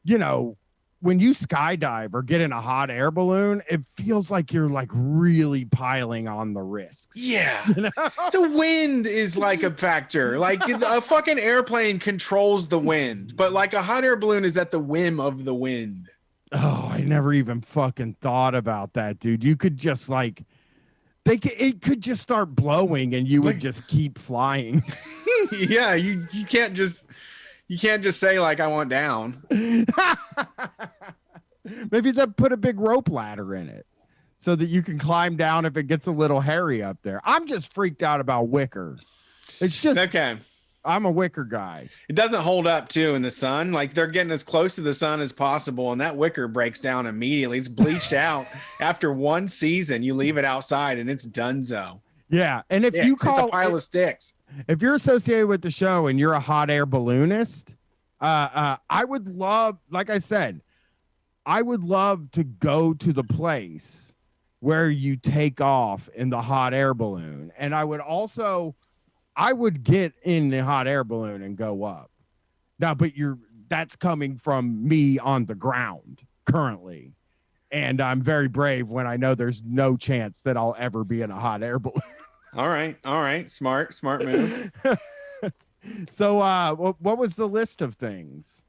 Speaker 3: you know, when you skydive or get in a hot air balloon, it feels like you're like really piling on the risks.
Speaker 1: Yeah.
Speaker 3: You know?
Speaker 1: The wind is like a factor. Like a fucking airplane controls the wind, but like a hot air balloon is at the whim of the wind.
Speaker 3: Oh, I never even fucking thought about that, dude. You could just like, it could just start blowing and you would just keep flying.
Speaker 1: Yeah, you can't just say like I want down.
Speaker 3: Maybe they'll put a big rope ladder in it so that you can climb down if it gets a little hairy up there. I'm just freaked out about wicker. It's just
Speaker 1: okay.
Speaker 3: I'm a wicker guy.
Speaker 1: It doesn't hold up too in the sun. Like they're getting as close to the sun as possible, and that wicker breaks down immediately. It's bleached out after one season. You leave it outside, and it's donezo.
Speaker 3: Yeah, and if
Speaker 1: It's a pile of sticks.
Speaker 3: If you're associated with the show and you're a hot air balloonist, I would love, like I said, I would love to go to the place where you take off in the hot air balloon, and I would get in the hot air balloon and go up. Now, but that's coming from me on the ground currently. And I'm very brave when I know there's no chance that I'll ever be in a hot air balloon.
Speaker 1: All right. Smart move.
Speaker 3: So what was the list of things?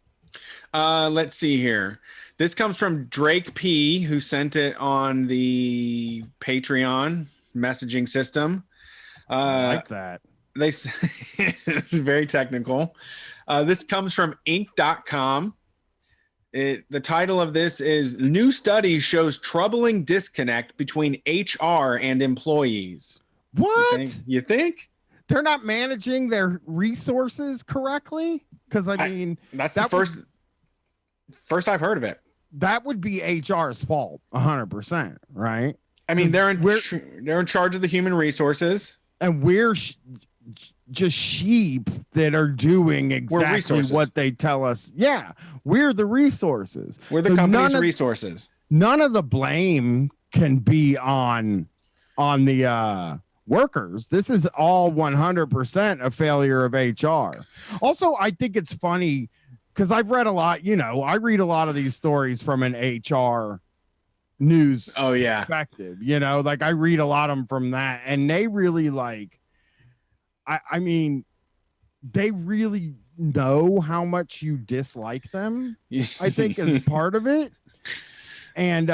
Speaker 1: Let's see here. This comes from Drake P, who sent it on the Patreon messaging system.
Speaker 3: I like that.
Speaker 1: It's very technical. This comes from Inc.com. The title of this is New Study Shows Troubling Disconnect Between HR and Employees.
Speaker 3: What?
Speaker 1: You think?
Speaker 3: They're not managing their resources correctly? Because I mean,
Speaker 1: that's the first I've heard of it.
Speaker 3: That would be HR's fault, 100%, right?
Speaker 1: I mean, they're in charge of the human resources,
Speaker 3: and we're just sheep that are doing exactly what they tell us. Yeah, we're the resources.
Speaker 1: We're the company's resources.
Speaker 3: None of the blame can be on the workers. This is all 100% a failure of HR. Also, I think it's funny because I've read a lot, I read a lot of these stories from an HR news perspective, like I read a lot of them from that, and they really I mean, they really know how much you dislike them, I think is part of it. And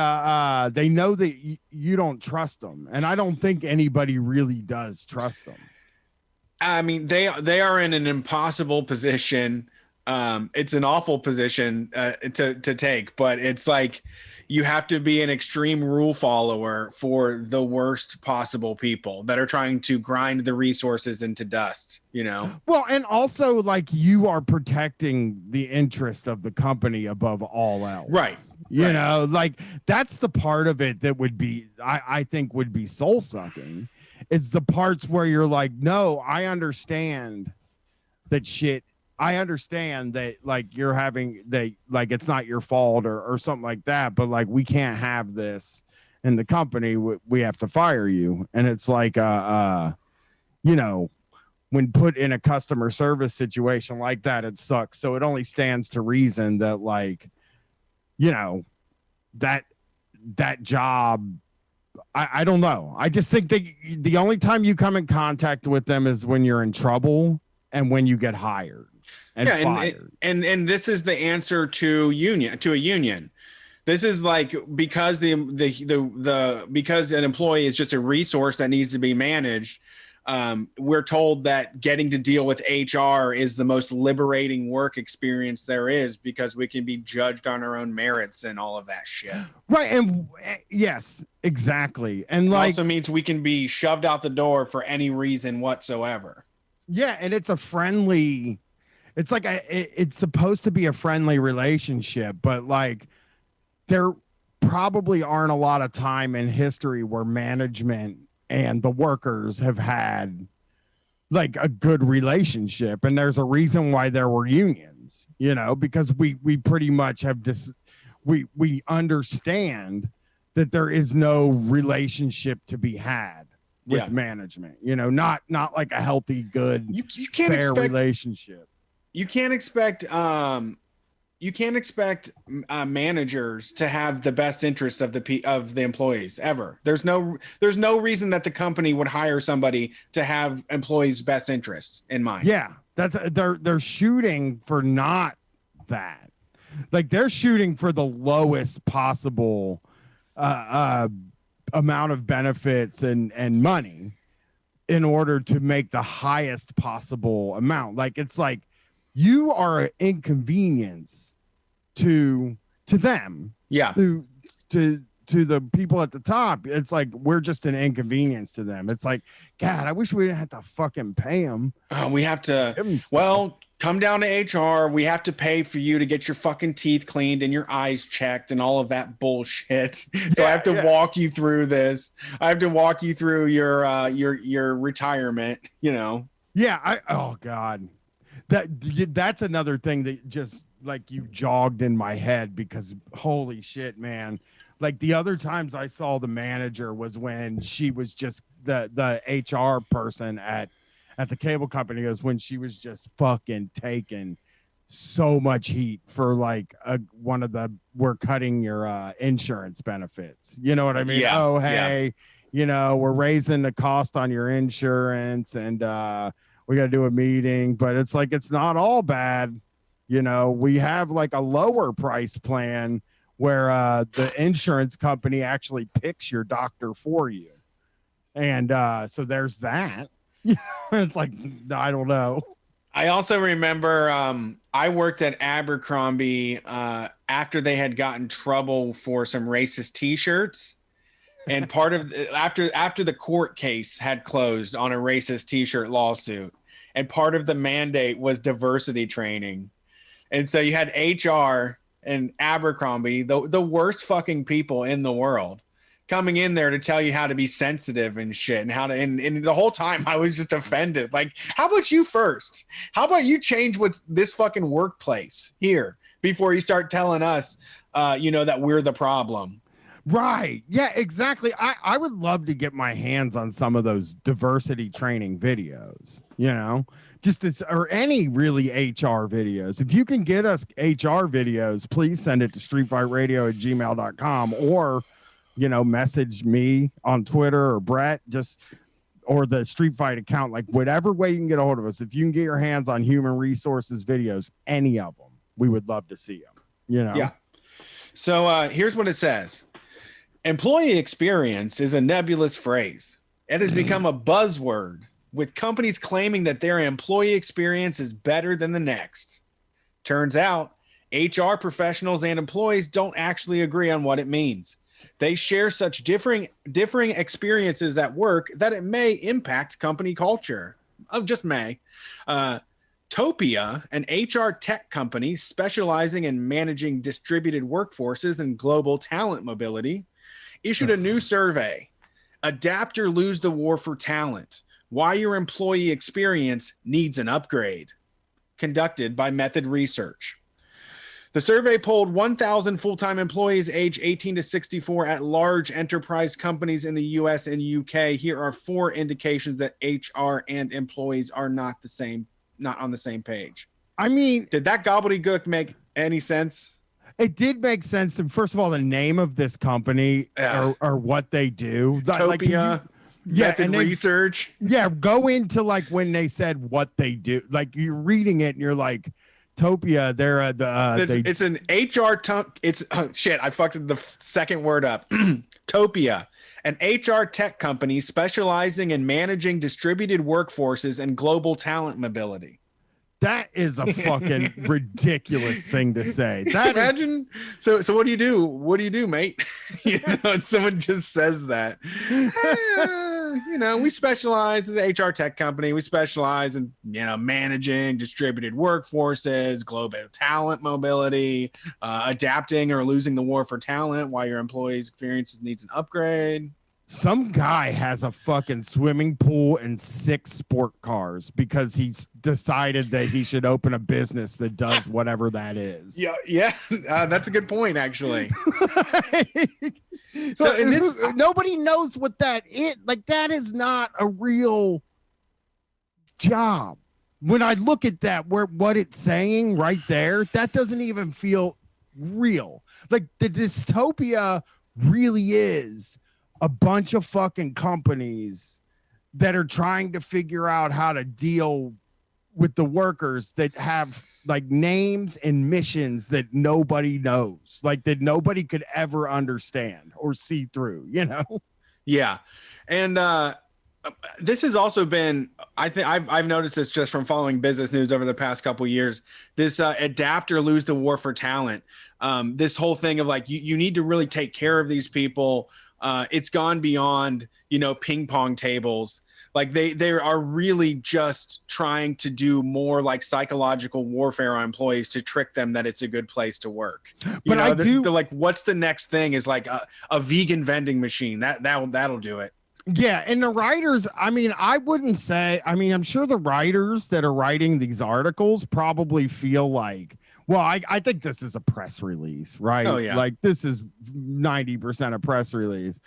Speaker 3: they know that you don't trust them. And I don't think anybody really does trust them.
Speaker 1: I mean, they are in an impossible position. It's an awful position to take, but it's like you have to be an extreme rule follower for the worst possible people that are trying to grind the resources into dust, Well,
Speaker 3: and also like you are protecting the interest of the company above all else.
Speaker 1: Right.
Speaker 3: You know, like that's the part of it that would be, I think would be soul sucking. It's the parts where you're like, no, I understand that shit. I understand that like you're having like it's not your fault or something like that, but like we can't have this in the company. We have to fire you. And it's like, when put in a customer service situation like that, it sucks. So it only stands to reason that like, that job, I don't know. I just think the only time you come in contact with them is when you're in trouble and when you get hired. and
Speaker 1: Yeah,
Speaker 3: fired.
Speaker 1: and this is the answer to a union. This is like because because an employee is just a resource that needs to be managed. We're told that getting to deal with HR is the most liberating work experience there is because we can be judged on our own merits and all of that shit.
Speaker 3: Right. And yes, exactly. And
Speaker 1: It
Speaker 3: like,
Speaker 1: also means we can be shoved out the door for any reason whatsoever.
Speaker 3: yeah. And it's a friendly, it's like, it's supposed to be a friendly relationship, but like there probably aren't a lot of time in history where management and the workers have had like a good relationship. And there's a reason why there were unions, you know, because we pretty much have we understand that there is no relationship to be had with management, you know, not like a healthy, good,
Speaker 1: You can't
Speaker 3: fair
Speaker 1: expect
Speaker 3: relationship.
Speaker 1: you can't expect managers to have the best interests of the employees ever. There's no reason that the company would hire somebody to have employees' best interests in mind.
Speaker 3: Yeah, that's they're shooting for not that. Like they're shooting for the lowest possible amount of benefits and money in order to make the highest possible amount. Like it's like you are an inconvenience to them.
Speaker 1: Yeah.
Speaker 3: To the people at the top. It's like we're just an inconvenience to them. It's like, God, I wish we didn't have to fucking pay them.
Speaker 1: We have to.
Speaker 3: Give 'em stuff.
Speaker 1: Well, come down to HR. We have to pay for you to get your fucking teeth cleaned and your eyes checked and all of that bullshit. So I have to walk you through this. I have to walk you through your retirement. You know.
Speaker 3: Yeah. Oh God, that's another thing that just like you jogged in my head because holy shit, man. Like the other times I saw the manager was when she was just the HR person at the cable company was when she was just fucking taking so much heat for like one of the we're cutting your insurance benefits. You know what I mean?
Speaker 1: Yeah,
Speaker 3: Oh, hey, you know, we're raising the cost on your insurance and we got to do a meeting, but it's like it's not all bad. You know, we have like a lower price plan where the insurance company actually picks your doctor for you. And so there's that. It's like, I don't know.
Speaker 1: I also remember I worked at Abercrombie after they had gotten trouble for some racist T-shirts. And part of after the court case had closed on a racist T-shirt lawsuit. And part of the mandate was diversity training. And so you had HR and Abercrombie, the worst fucking people in the world, coming in there to tell you how to be sensitive and shit and how to and the whole time I was just offended. Like, how about you first? How about you change what's this fucking workplace here before you start telling us that we're the problem.
Speaker 3: Right. Yeah, exactly. I would love to get my hands on some of those diversity training videos, you know, just this or any really HR videos. If you can get us HR videos, please send it to streetfightradio@gmail.com or, you know, message me on Twitter or Brett, or the Street Fight account, like whatever way you can get a hold of us. If you can get your hands on human resources videos, any of them, we would love to see them, you know?
Speaker 1: Yeah. So here's what it says. Employee experience is a nebulous phrase. It has become a buzzword, with companies claiming that their employee experience is better than the next. Turns out, HR professionals and employees don't actually agree on what it means. They share such differing experiences at work that it may impact company culture. Just may. Topia, an HR tech company specializing in managing distributed workforces and global talent mobility, issued a new survey, Adapt or Lose the War for Talent, Why Your Employee Experience Needs an Upgrade, conducted by Method Research. The survey polled 1,000 full-time employees aged 18 to 64 at large enterprise companies in the US and UK. Here are 4 indications that HR and employees are not on the same page.
Speaker 3: I mean,
Speaker 1: did that gobbledygook make any sense?
Speaker 3: It did make sense. And first of all, the name of this company or what they do.
Speaker 1: Topia. method
Speaker 3: and then-
Speaker 1: research.
Speaker 3: Yeah, go into like when they said what they do. Like you're reading it and you're like, Topia, they're
Speaker 1: It's an HR it's shit. I fucked the second word up. Topia, an HR tech company specializing in managing distributed workforces and global talent mobility.
Speaker 3: that is a fucking ridiculous thing to say. That is,
Speaker 1: Imagine. So what do you do? What do you do, mate? And someone just says that. We specialize as an HR tech company. We specialize in managing distributed workforces, global talent mobility, adapting or losing the war for talent while your employees' experiences needs an upgrade.
Speaker 3: some guy has a fucking swimming pool and 6 sport cars because he's decided that he should open a business that does whatever that is.
Speaker 1: Yeah, that's a good point, actually. So in this,
Speaker 3: nobody knows what that is. Like, that is not a real job. When I look at that, what it's saying right there, that doesn't even feel real. Like, the dystopia really is a bunch of fucking companies that are trying to figure out how to deal with the workers that have like names and missions that nobody knows, like that nobody could ever understand or see through,
Speaker 1: Yeah. And this has also been, I think I've noticed this just from following business news over the past couple of years, this adapt or lose the war for talent. This whole thing of like, you need to really take care of these people. It's gone beyond, ping pong tables. Like they are really just trying to do more like psychological warfare on employees to trick them that it's a good place to work. They're like, what's the next thing is like a vegan vending machine that'll do it.
Speaker 3: Yeah. And the writers, I wouldn't say, I'm sure the writers that are writing these articles probably feel like, well, I think this is a press release, right?
Speaker 1: Oh, yeah.
Speaker 3: Like this is 90% a press release.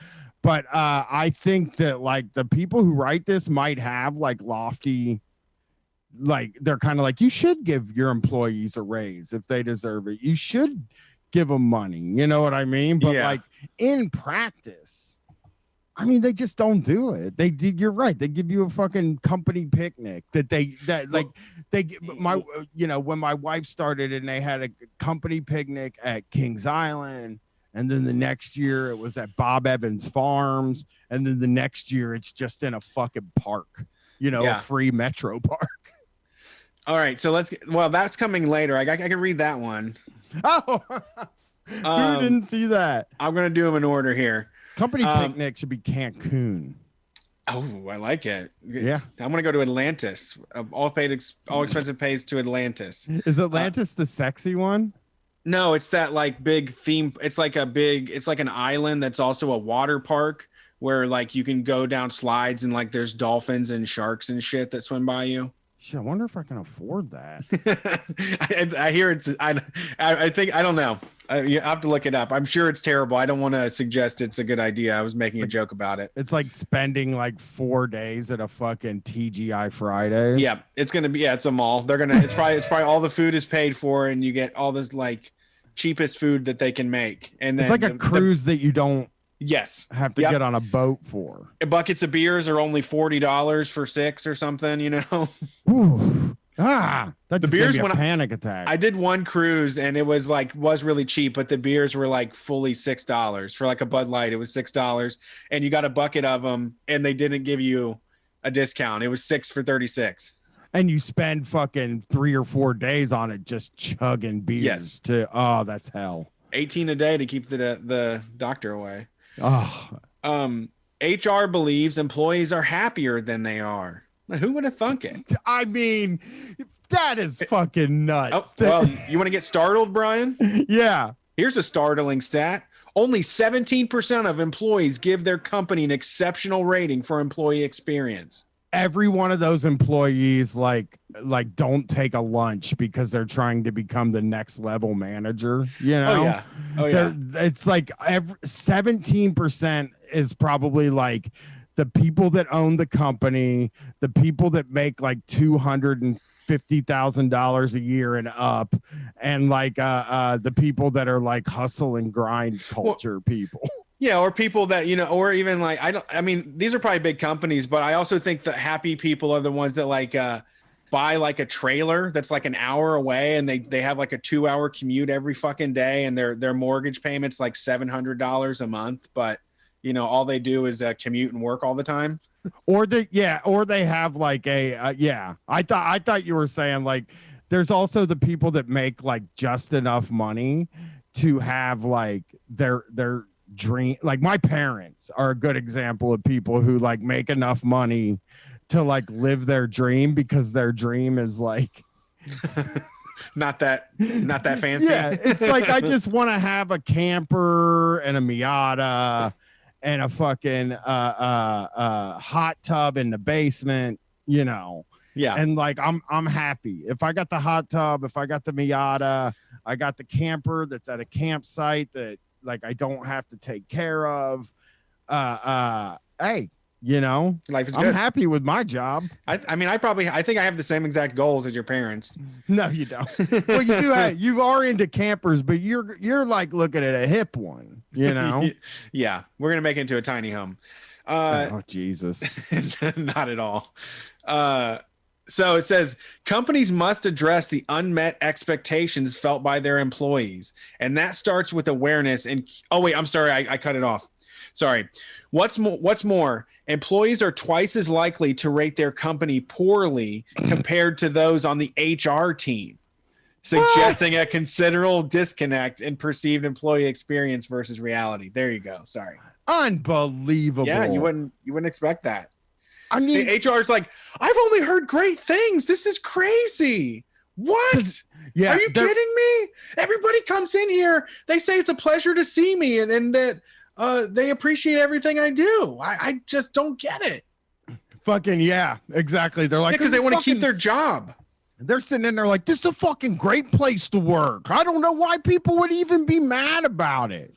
Speaker 3: But I think that like the people who write this might have like lofty, like they're kind of like, you should give your employees a raise if they deserve it. You should give them money. You know what I mean? But like in practice, they just don't do it. You're right. They give you a fucking company picnic when my wife started and they had a company picnic at Kings Island. And then the next year it was at Bob Evans Farms. And then the next year it's just in a fucking park, a free metro park.
Speaker 1: All right. So that's coming later. I can read that one.
Speaker 3: Oh, who didn't see that?
Speaker 1: I'm going to do them in order here.
Speaker 3: Company picnic should be Cancun.
Speaker 1: Oh, I like it.
Speaker 3: Yeah.
Speaker 1: I'm going to go to Atlantis. All expensive pays to Atlantis.
Speaker 3: Is Atlantis the sexy one?
Speaker 1: No, it's that like big theme. It's like an island that's also a water park where like you can go down slides and like there's dolphins and sharks and shit that swim by you.
Speaker 3: Shit, I wonder if I can afford that.
Speaker 1: I hear it's. I think I don't know. You have to look it up. I'm sure it's terrible. I don't want to suggest it's a good idea. I was making a joke about it.
Speaker 3: It's like spending like 4 days at a fucking TGI Fridays.
Speaker 1: Yeah, it's gonna be. Yeah, it's a mall. It's probably all the food is paid for, and you get all this like cheapest food that they can make. And then
Speaker 3: it's like a cruise that you don't.
Speaker 1: Yes.
Speaker 3: Have to get on a boat for.
Speaker 1: Buckets of beers are only $40 for 6 or something,
Speaker 3: Ooh. That
Speaker 1: the beers
Speaker 3: gave me a panic attack.
Speaker 1: I did one cruise and it was really cheap, but the beers were like fully $6 for like a Bud Light. It was $6 and you got a bucket of them and they didn't give you a discount. It was 6 for $36.
Speaker 3: And you spend fucking 3 or 4 days on it just chugging beers.
Speaker 1: Yes.
Speaker 3: That's hell.
Speaker 1: 18 a day to keep the doctor away. HR believes employees are happier than they are. Who would have thunk it?
Speaker 3: That is fucking nuts.
Speaker 1: Oh, well, you want to get startled, Brian?
Speaker 3: Yeah.
Speaker 1: Here's a startling stat. Only 17% of employees give their company an exceptional rating for employee experience.
Speaker 3: Every one of those employees like don't take a lunch because they're trying to become the next level manager,
Speaker 1: Oh yeah.
Speaker 3: It's like 17% is probably like the people that own the company, the people that make like $250,000 a year and up, and like the people that are like hustle and grind culture people.
Speaker 1: Yeah, or people that, or even like, I mean, these are probably big companies, but I also think the happy people are the ones that like buy like a trailer that's like an hour away, and they have like a 2-hour commute every fucking day, and their mortgage payment's like $700 a month, but all they do is commute and work all the time.
Speaker 3: Or they have like I thought you were saying like there's also the people that make like just enough money to have like their dream. Like my parents are a good example of people who like make enough money to like live their dream, because their dream is like
Speaker 1: not that fancy.
Speaker 3: Yeah, it's like I just want to have a camper and a Miata and a fucking hot tub in the basement,
Speaker 1: Yeah.
Speaker 3: And like I'm happy if I got the hot tub, if I got the Miata, I got the camper that's at a campsite that like I don't have to take care of. Hey,
Speaker 1: life is
Speaker 3: I'm
Speaker 1: good.
Speaker 3: happy with my job.
Speaker 1: I mean, I think I have the same exact goals as your parents.
Speaker 3: No, you don't. Well, you do. You are into campers, but you're like looking at a hip one,
Speaker 1: Yeah, we're gonna make it into a tiny home.
Speaker 3: Oh Jesus!
Speaker 1: Not at all. So it says companies must address the unmet expectations felt by their employees, and that starts with awareness. And oh wait, I'm sorry, I cut it off. Sorry. What's more, employees are twice as likely to rate their company poorly compared to those on the HR team, suggesting a considerable disconnect in perceived employee experience versus reality. There you go. Sorry.
Speaker 3: Unbelievable.
Speaker 1: Yeah, you wouldn't expect that.
Speaker 3: I mean,
Speaker 1: the HR is like, I've only heard great things. This is crazy. What?
Speaker 3: Yeah,
Speaker 1: are you kidding me? Everybody comes in here. They say it's a pleasure to see me, and that they appreciate everything I do. I just don't get it.
Speaker 3: Fucking yeah, exactly. They're like,
Speaker 1: because they want to keep their job.
Speaker 3: They're sitting in there like, this is a fucking great place to work. I don't know why people would even be mad about it.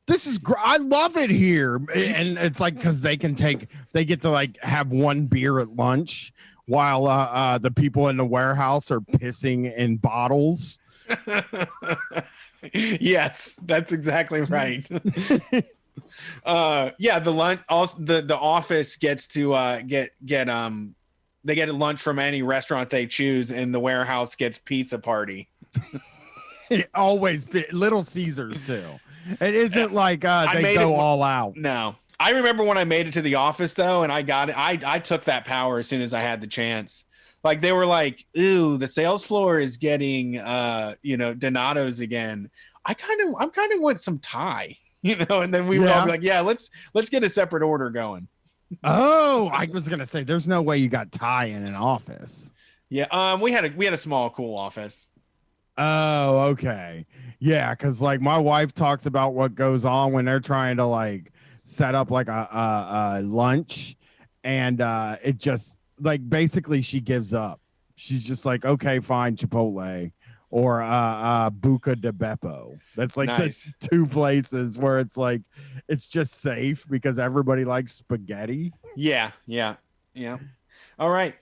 Speaker 3: This is I love it here. And it's like, because they get to like have one beer at lunch while the people in the warehouse are pissing in bottles.
Speaker 1: Yes, that's exactly right. Yeah, the lunch, also the office gets to get they get a lunch from any restaurant they choose, and the warehouse gets pizza party.
Speaker 3: Always Little Caesars too. It isn't like they go all out.
Speaker 1: No, I remember when I made it to the office though, and I got it. I took that power as soon as I had the chance. Like they were like, "Ooh, the sales floor is getting Donato's again." I kind of want some Thai, and then we would all be like, "Yeah, let's get a separate order going."
Speaker 3: Oh, I was gonna say, there's no way you got Thai in an office.
Speaker 1: Yeah, we had a small, cool office.
Speaker 3: Oh, okay. Yeah, because like my wife talks about what goes on when they're trying to like set up like a lunch, and it just like basically she gives up. She's just like, okay, fine, Chipotle or Buca de Beppo. That's like
Speaker 1: nice.
Speaker 3: The two places where it's like it's just safe because everybody likes spaghetti.
Speaker 1: Yeah. All right.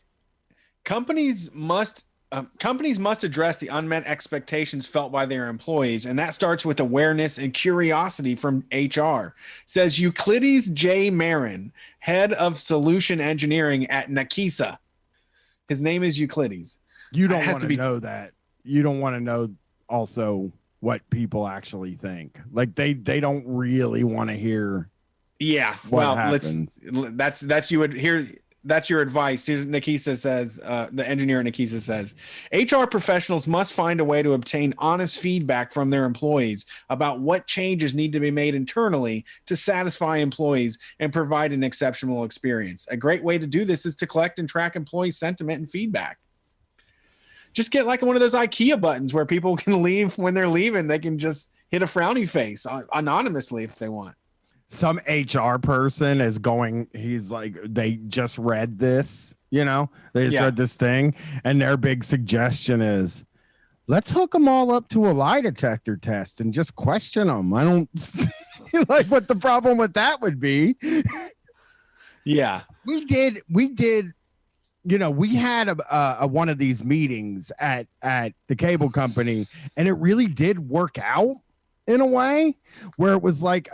Speaker 1: Companies must address the unmet expectations felt by their employees, and that starts with awareness and curiosity from HR, says Euclides J. Marin, head of solution engineering at Nakisa. His name is Euclides.
Speaker 3: You don't want to know that. You don't want to know also what people actually think. Like they don't really want to hear.
Speaker 1: Yeah.
Speaker 3: What happens.
Speaker 1: That's you would hear. That's your advice. Here's Nakisa says, the engineer at Nakisa says, HR professionals must find a way to obtain honest feedback from their employees about what changes need to be made internally to satisfy employees and provide an exceptional experience. A great way to do this is to collect and track employee sentiment and feedback. Just get like one of those IKEA buttons where people can leave when they're leaving. They can just hit a frowny face anonymously if they want.
Speaker 3: Some HR person is going, he's like, they just read this, they just read this thing, and their big suggestion is, let's hook them all up to a lie detector test and just question them. I don't like what the problem with that would be.
Speaker 1: Yeah.
Speaker 3: We did, we had a one of these meetings at the cable company, and it really did work out. in a way, where it was like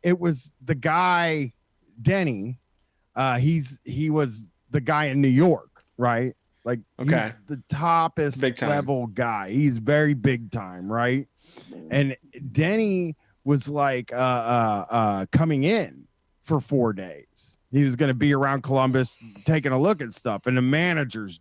Speaker 3: it was the guy Denny. He was the guy in New York, right? Like,
Speaker 1: Okay.
Speaker 3: he's the toppest
Speaker 1: Big time.
Speaker 3: level guy. He's very big time, right? And Denny was like coming in for 4 days. He was going to be around Columbus taking a look at stuff, and the managers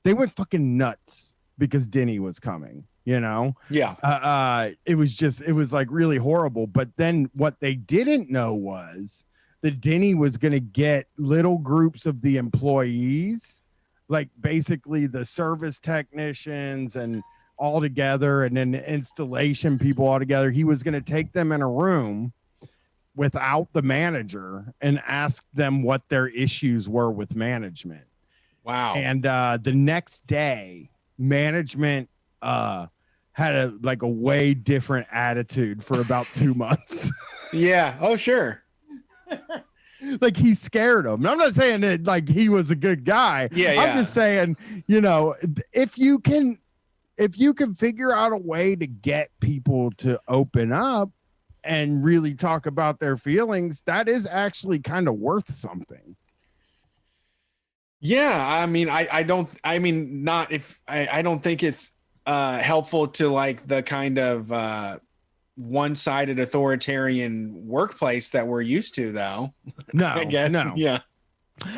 Speaker 3: they went fucking nuts because Denny was coming, you know?
Speaker 1: Yeah.
Speaker 3: It was like really horrible. But then what they didn't know was that Denny was going to get little groups of the employees, like basically the service technicians and all together, and then the installation people all together. He was going to take them in a room without the manager and ask them what their issues were with management.
Speaker 1: Wow.
Speaker 3: And the next day, management had a way different attitude for about 2 months.
Speaker 1: Yeah. Oh, sure.
Speaker 3: Like, he scared them. I'm not saying that like he was a good guy.
Speaker 1: Yeah.
Speaker 3: I'm just saying, you know, if you can figure out a way to get people to open up and really talk about their feelings, that is actually kind of worth something.
Speaker 1: Yeah. I mean, I don't think it's helpful to like the kind of one-sided authoritarian workplace that we're used to, though.
Speaker 3: No,
Speaker 1: I guess.
Speaker 3: no.
Speaker 1: Yeah.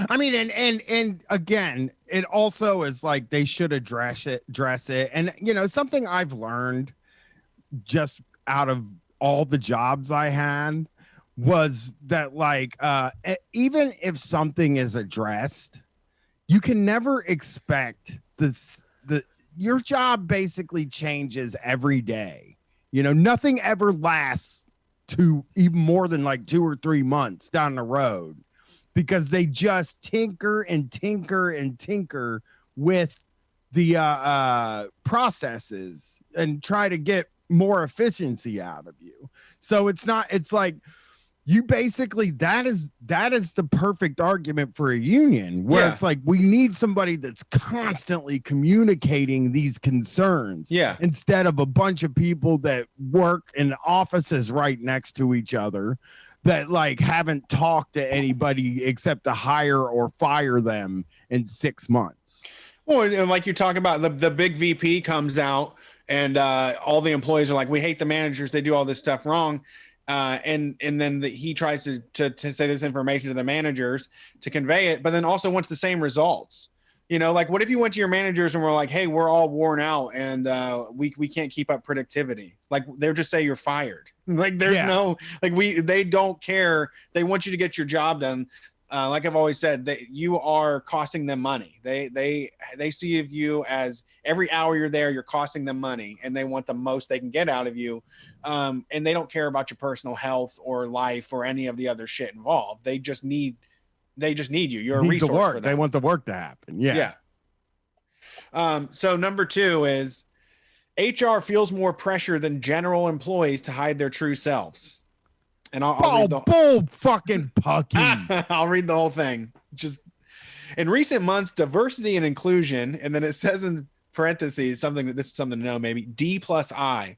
Speaker 3: I mean, and again, it also is like they should address it. And, you know, something I've learned just out of all the jobs I had was that, like, even if something is addressed, you can never expect your job basically changes every day. You know, nothing ever lasts to even more than like 2 or 3 months down the road, because they just tinker and tinker and tinker with the processes and try to get more efficiency out of you. So it's like you basically, that is the perfect argument for a union, where
Speaker 1: Yeah.
Speaker 3: it's like, we need somebody that's constantly communicating these concerns,
Speaker 1: Yeah.
Speaker 3: instead of a bunch of people that work in offices right next to each other that like haven't talked to anybody except to hire or fire them in 6 months.
Speaker 1: Well, and like you talk about, the big VP comes out and all the employees are like, we hate the managers. They do all this stuff wrong. And then he tries to say this information to the managers to convey it, but then also wants the same results. You know, like, what if you went to your managers and were like, hey, we're all worn out and we can't keep up productivity? Like, they'll just say you're fired. Like, there's no, like, they don't care. They want you to get your job done. Like I've always said, that you are costing them money. They see you as every hour you're there, you're costing them money, and they want the most they can get out of you. And they don't care about your personal health or life or any of the other shit involved. They just need you. You're a resource for them.
Speaker 3: They want the work to happen. Yeah.
Speaker 1: So number 2 is HR feels more pressure than general employees to hide their true selves. And I'll read
Speaker 3: bull fucking pucky.
Speaker 1: I'll read the whole thing. Just, in recent months, diversity and inclusion, and then it says in parentheses something to know, maybe D+I.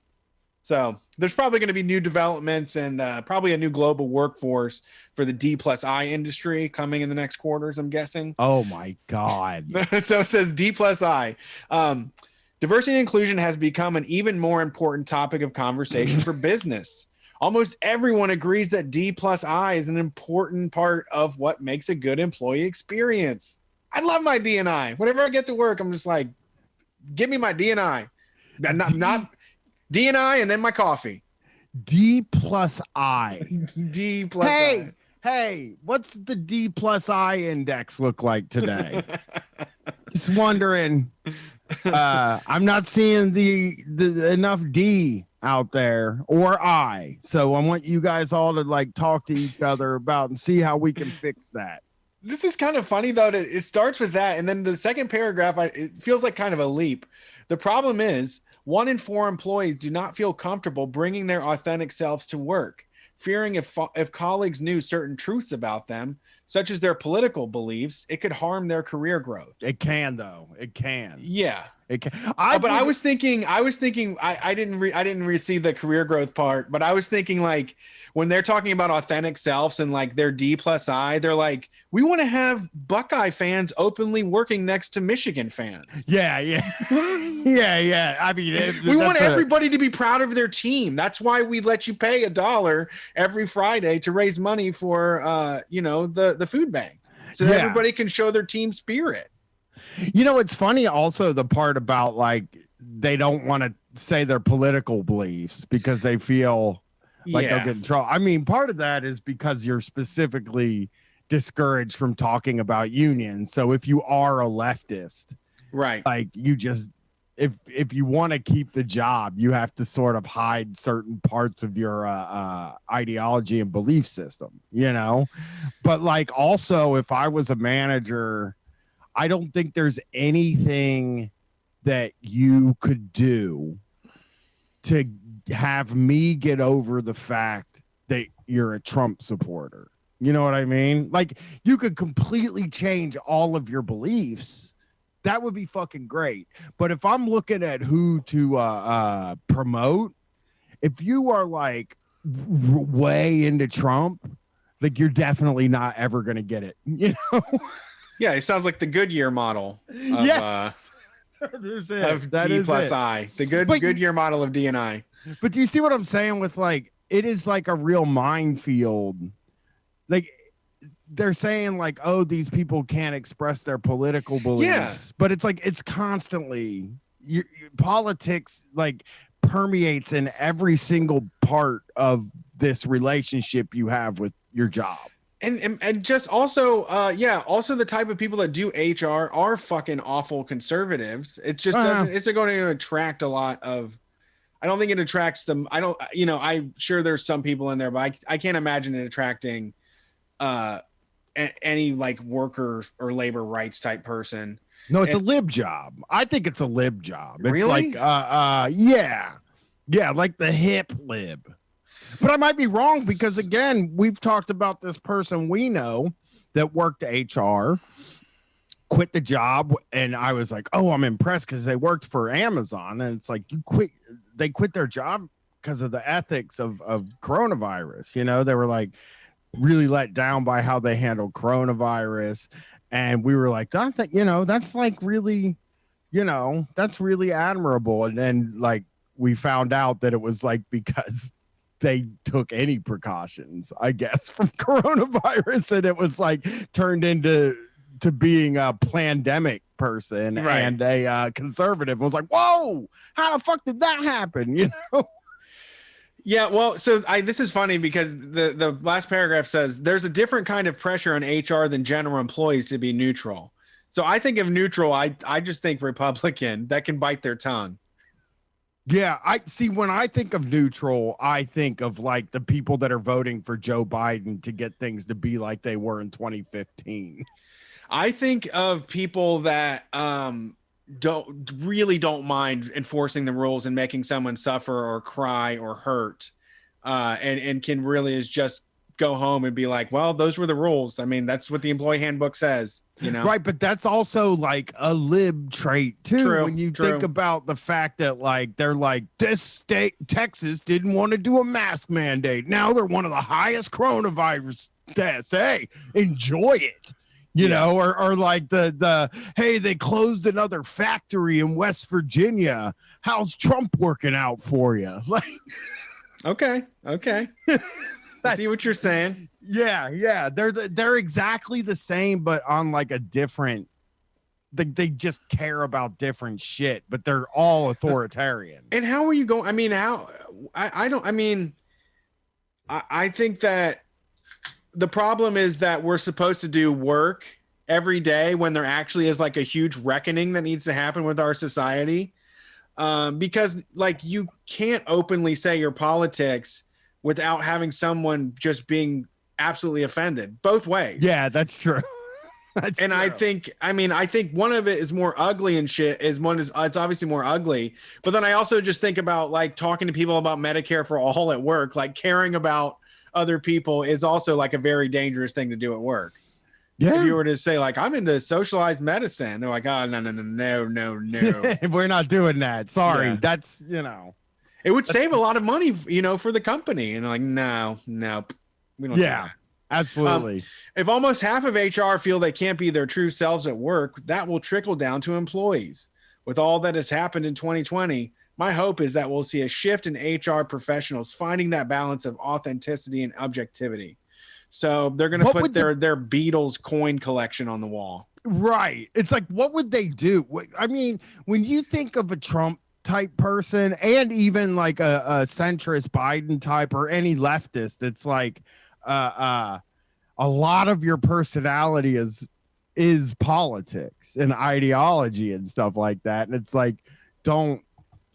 Speaker 1: So there's probably going to be new developments and probably a new global workforce for the D+I industry coming in the next quarters, I'm guessing.
Speaker 3: Oh my God.
Speaker 1: So it says D+I. Diversity and inclusion has become an even more important topic of conversation for business. Almost everyone agrees that D+I is an important part of what makes a good employee experience. I love my D&I. Whenever I get to work, I'm just like, give me my D&I. Not D&I and then my coffee.
Speaker 3: D+I.
Speaker 1: D+I.
Speaker 3: Hey, what's the D+I index look like today? Just wondering. I'm not seeing the enough D out there or I. So I want you guys all to like talk to each other about and see how we can fix that.
Speaker 1: This is kind of funny though, that it starts with that. And then the second paragraph, it feels like kind of a leap. The problem is 1 in 4 employees do not feel comfortable bringing their authentic selves to work, fearing if colleagues knew certain truths about them. such as their political beliefs, it could harm their career growth.
Speaker 3: It can, though. It can.
Speaker 1: Yeah.
Speaker 3: It can.
Speaker 1: But I was thinking, I didn't see the career growth part, but I was thinking like when they're talking about authentic selves and like their D+I, they're like, we want to have Buckeye fans openly working next to Michigan fans.
Speaker 3: Yeah. Yeah. I mean,
Speaker 1: we want everybody to be proud of their team. That's why we let you pay $1 every Friday to raise money for, the food bank, so that everybody can show their team spirit.
Speaker 3: It's funny also the part about like they don't want to say their political beliefs because they feel like they'll get in trouble. I mean, part of that is because you're specifically discouraged from talking about unions. So if you are a leftist,
Speaker 1: right,
Speaker 3: like you just if you want to keep the job, you have to sort of hide certain parts of your ideology and belief system, But like also, if I was a manager, I don't think there's anything that you could do to have me get over the fact that you're a Trump supporter. You know what I mean? Like you could completely change all of your beliefs. That would be fucking great. But if I'm looking at who to promote, if you are like way into Trump, like you're definitely not ever going to get it,
Speaker 1: Yeah, it sounds like the Goodyear model of,
Speaker 3: yes.
Speaker 1: of D+I, the Goodyear model of D&I.
Speaker 3: But do you see what I'm saying with like, it is like a real minefield. Like they're saying like, oh, these people can't express their political beliefs, but it's like, it's constantly politics like permeates in every single part of this relationship you have with your job.
Speaker 1: And just also, also the type of people that do HR are fucking awful conservatives. It just doesn't, it's going to attract a lot of, I don't think it attracts them. I'm sure there's some people in there, but I can't imagine it attracting any like worker or labor rights type person.
Speaker 3: No, it's a lib job. I think it's a lib job. It's
Speaker 1: really?
Speaker 3: Like, yeah, like the hip lib. But I might be wrong because, again, we've talked about this person we know that worked HR, quit the job, and I was like, oh, I'm impressed because they worked for Amazon. And it's like, they quit their job because of the ethics of coronavirus. They were like really let down by how they handled coronavirus. And we were like, that's like really, that's really admirable. And then like we found out that it was like because they took any precautions, I guess, from coronavirus, and it was like turned into being a pandemic person, right, and a conservative. I was like, whoa, how the fuck did that happen?
Speaker 1: Yeah, well, so this is funny because the last paragraph says there's a different kind of pressure on HR than general employees to be neutral. So I think of neutral, I just think Republican that can bite their tongue.
Speaker 3: Yeah, I see. When I think of neutral, I think of like the people that are voting for Joe Biden to get things to be like they were in 2015.
Speaker 1: I think of people that don't mind enforcing the rules and making someone suffer or cry or hurt, and can really just go home and be like, well, those were the rules. I mean, that's what the employee handbook says.
Speaker 3: Right, but that's also like a lib trait too. When you think about the fact that like they're like, this state, Texas, didn't want to do a mask mandate. Now they're one of the highest coronavirus deaths. Hey, enjoy it. Or like the hey, they closed another factory in West Virginia. How's Trump working out for you? Like,
Speaker 1: okay. I see what you're saying.
Speaker 3: Yeah. They're exactly the same, but on like a different. They just care about different shit, but they're all authoritarian.
Speaker 1: And how are you going? I mean, I think that the problem is that we're supposed to do work every day when there actually is like a huge reckoning that needs to happen with our society. Because like you can't openly say your politics without having someone just being absolutely offended both ways.
Speaker 3: Yeah, that's true. That's true.
Speaker 1: I think one of it is more ugly and shit it's obviously more ugly. But then I also just think about like talking to people about Medicare for all at work, like caring about other people is also like a very dangerous thing to do at work.
Speaker 3: Yeah.
Speaker 1: If you were to say like, I'm into socialized medicine, they're like, oh, no.
Speaker 3: We're not doing that. Sorry.
Speaker 1: Yeah.
Speaker 3: That's,
Speaker 1: It would save a lot of money, for the company. And like, nope. We don't do
Speaker 3: yeah,
Speaker 1: that.
Speaker 3: absolutely.
Speaker 1: If almost half of HR feel they can't be their true selves at work, that will trickle down to employees. With all that has happened in 2020, my hope is that we'll see a shift in HR professionals finding that balance of authenticity and objectivity. So they're going to put their Beatles coin collection on the wall.
Speaker 3: Right. It's like, what would they do? I mean, when you think of a Trump type person and even like a centrist Biden type or any leftist, it's like a lot of your personality is politics and ideology and stuff like that. And it's like, don't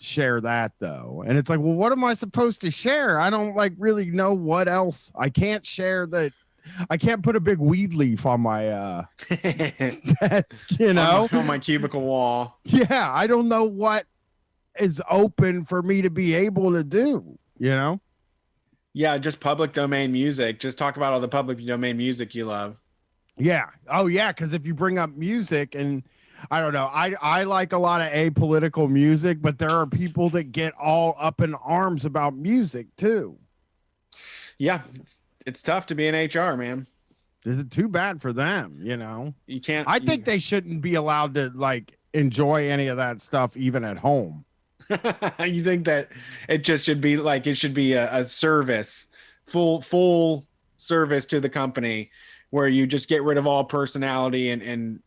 Speaker 3: share that though. And it's like, well, what am I supposed to share? I don't like really know what else. I can't share that. I can't put a big weed leaf on my desk,
Speaker 1: on my cubicle wall.
Speaker 3: Yeah, I don't know what is open for me to be able to do,
Speaker 1: Yeah, just public domain music. Just talk about all the public domain music you love.
Speaker 3: Yeah. Oh yeah, because if you bring up music, and I don't know, I like a lot of apolitical music, but there are people that get all up in arms about music too.
Speaker 1: Yeah, it's tough to be in HR, man.
Speaker 3: Is it too bad for them?
Speaker 1: You can't.
Speaker 3: I think they shouldn't be allowed to like enjoy any of that stuff even at home.
Speaker 1: You think that it just should be like it should be a service, full service to the company, where you just get rid of all personality and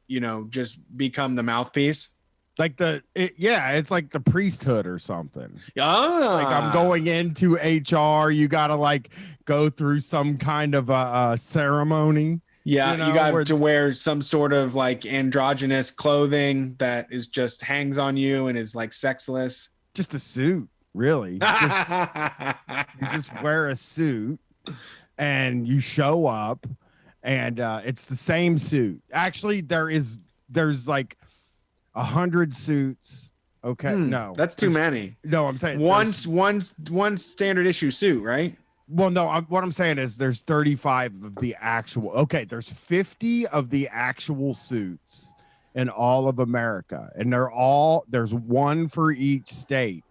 Speaker 1: just become the mouthpiece.
Speaker 3: Like it's like the priesthood or something.
Speaker 1: Like
Speaker 3: I'm going into HR. You got to like go through some kind of a ceremony.
Speaker 1: Yeah, you got to wear some sort of like androgynous clothing that is just hangs on you and is like sexless.
Speaker 3: Just a suit, really. You just wear a suit and you show up, and it's the same suit. Actually, there's like 100 suits. Okay, no,
Speaker 1: that's too many.
Speaker 3: No, I'm saying
Speaker 1: one standard issue suit, right?
Speaker 3: Well, no, what I'm saying is there's 35 of the actual. Okay, there's 50 of the actual suits in all of America, and there's one for each state,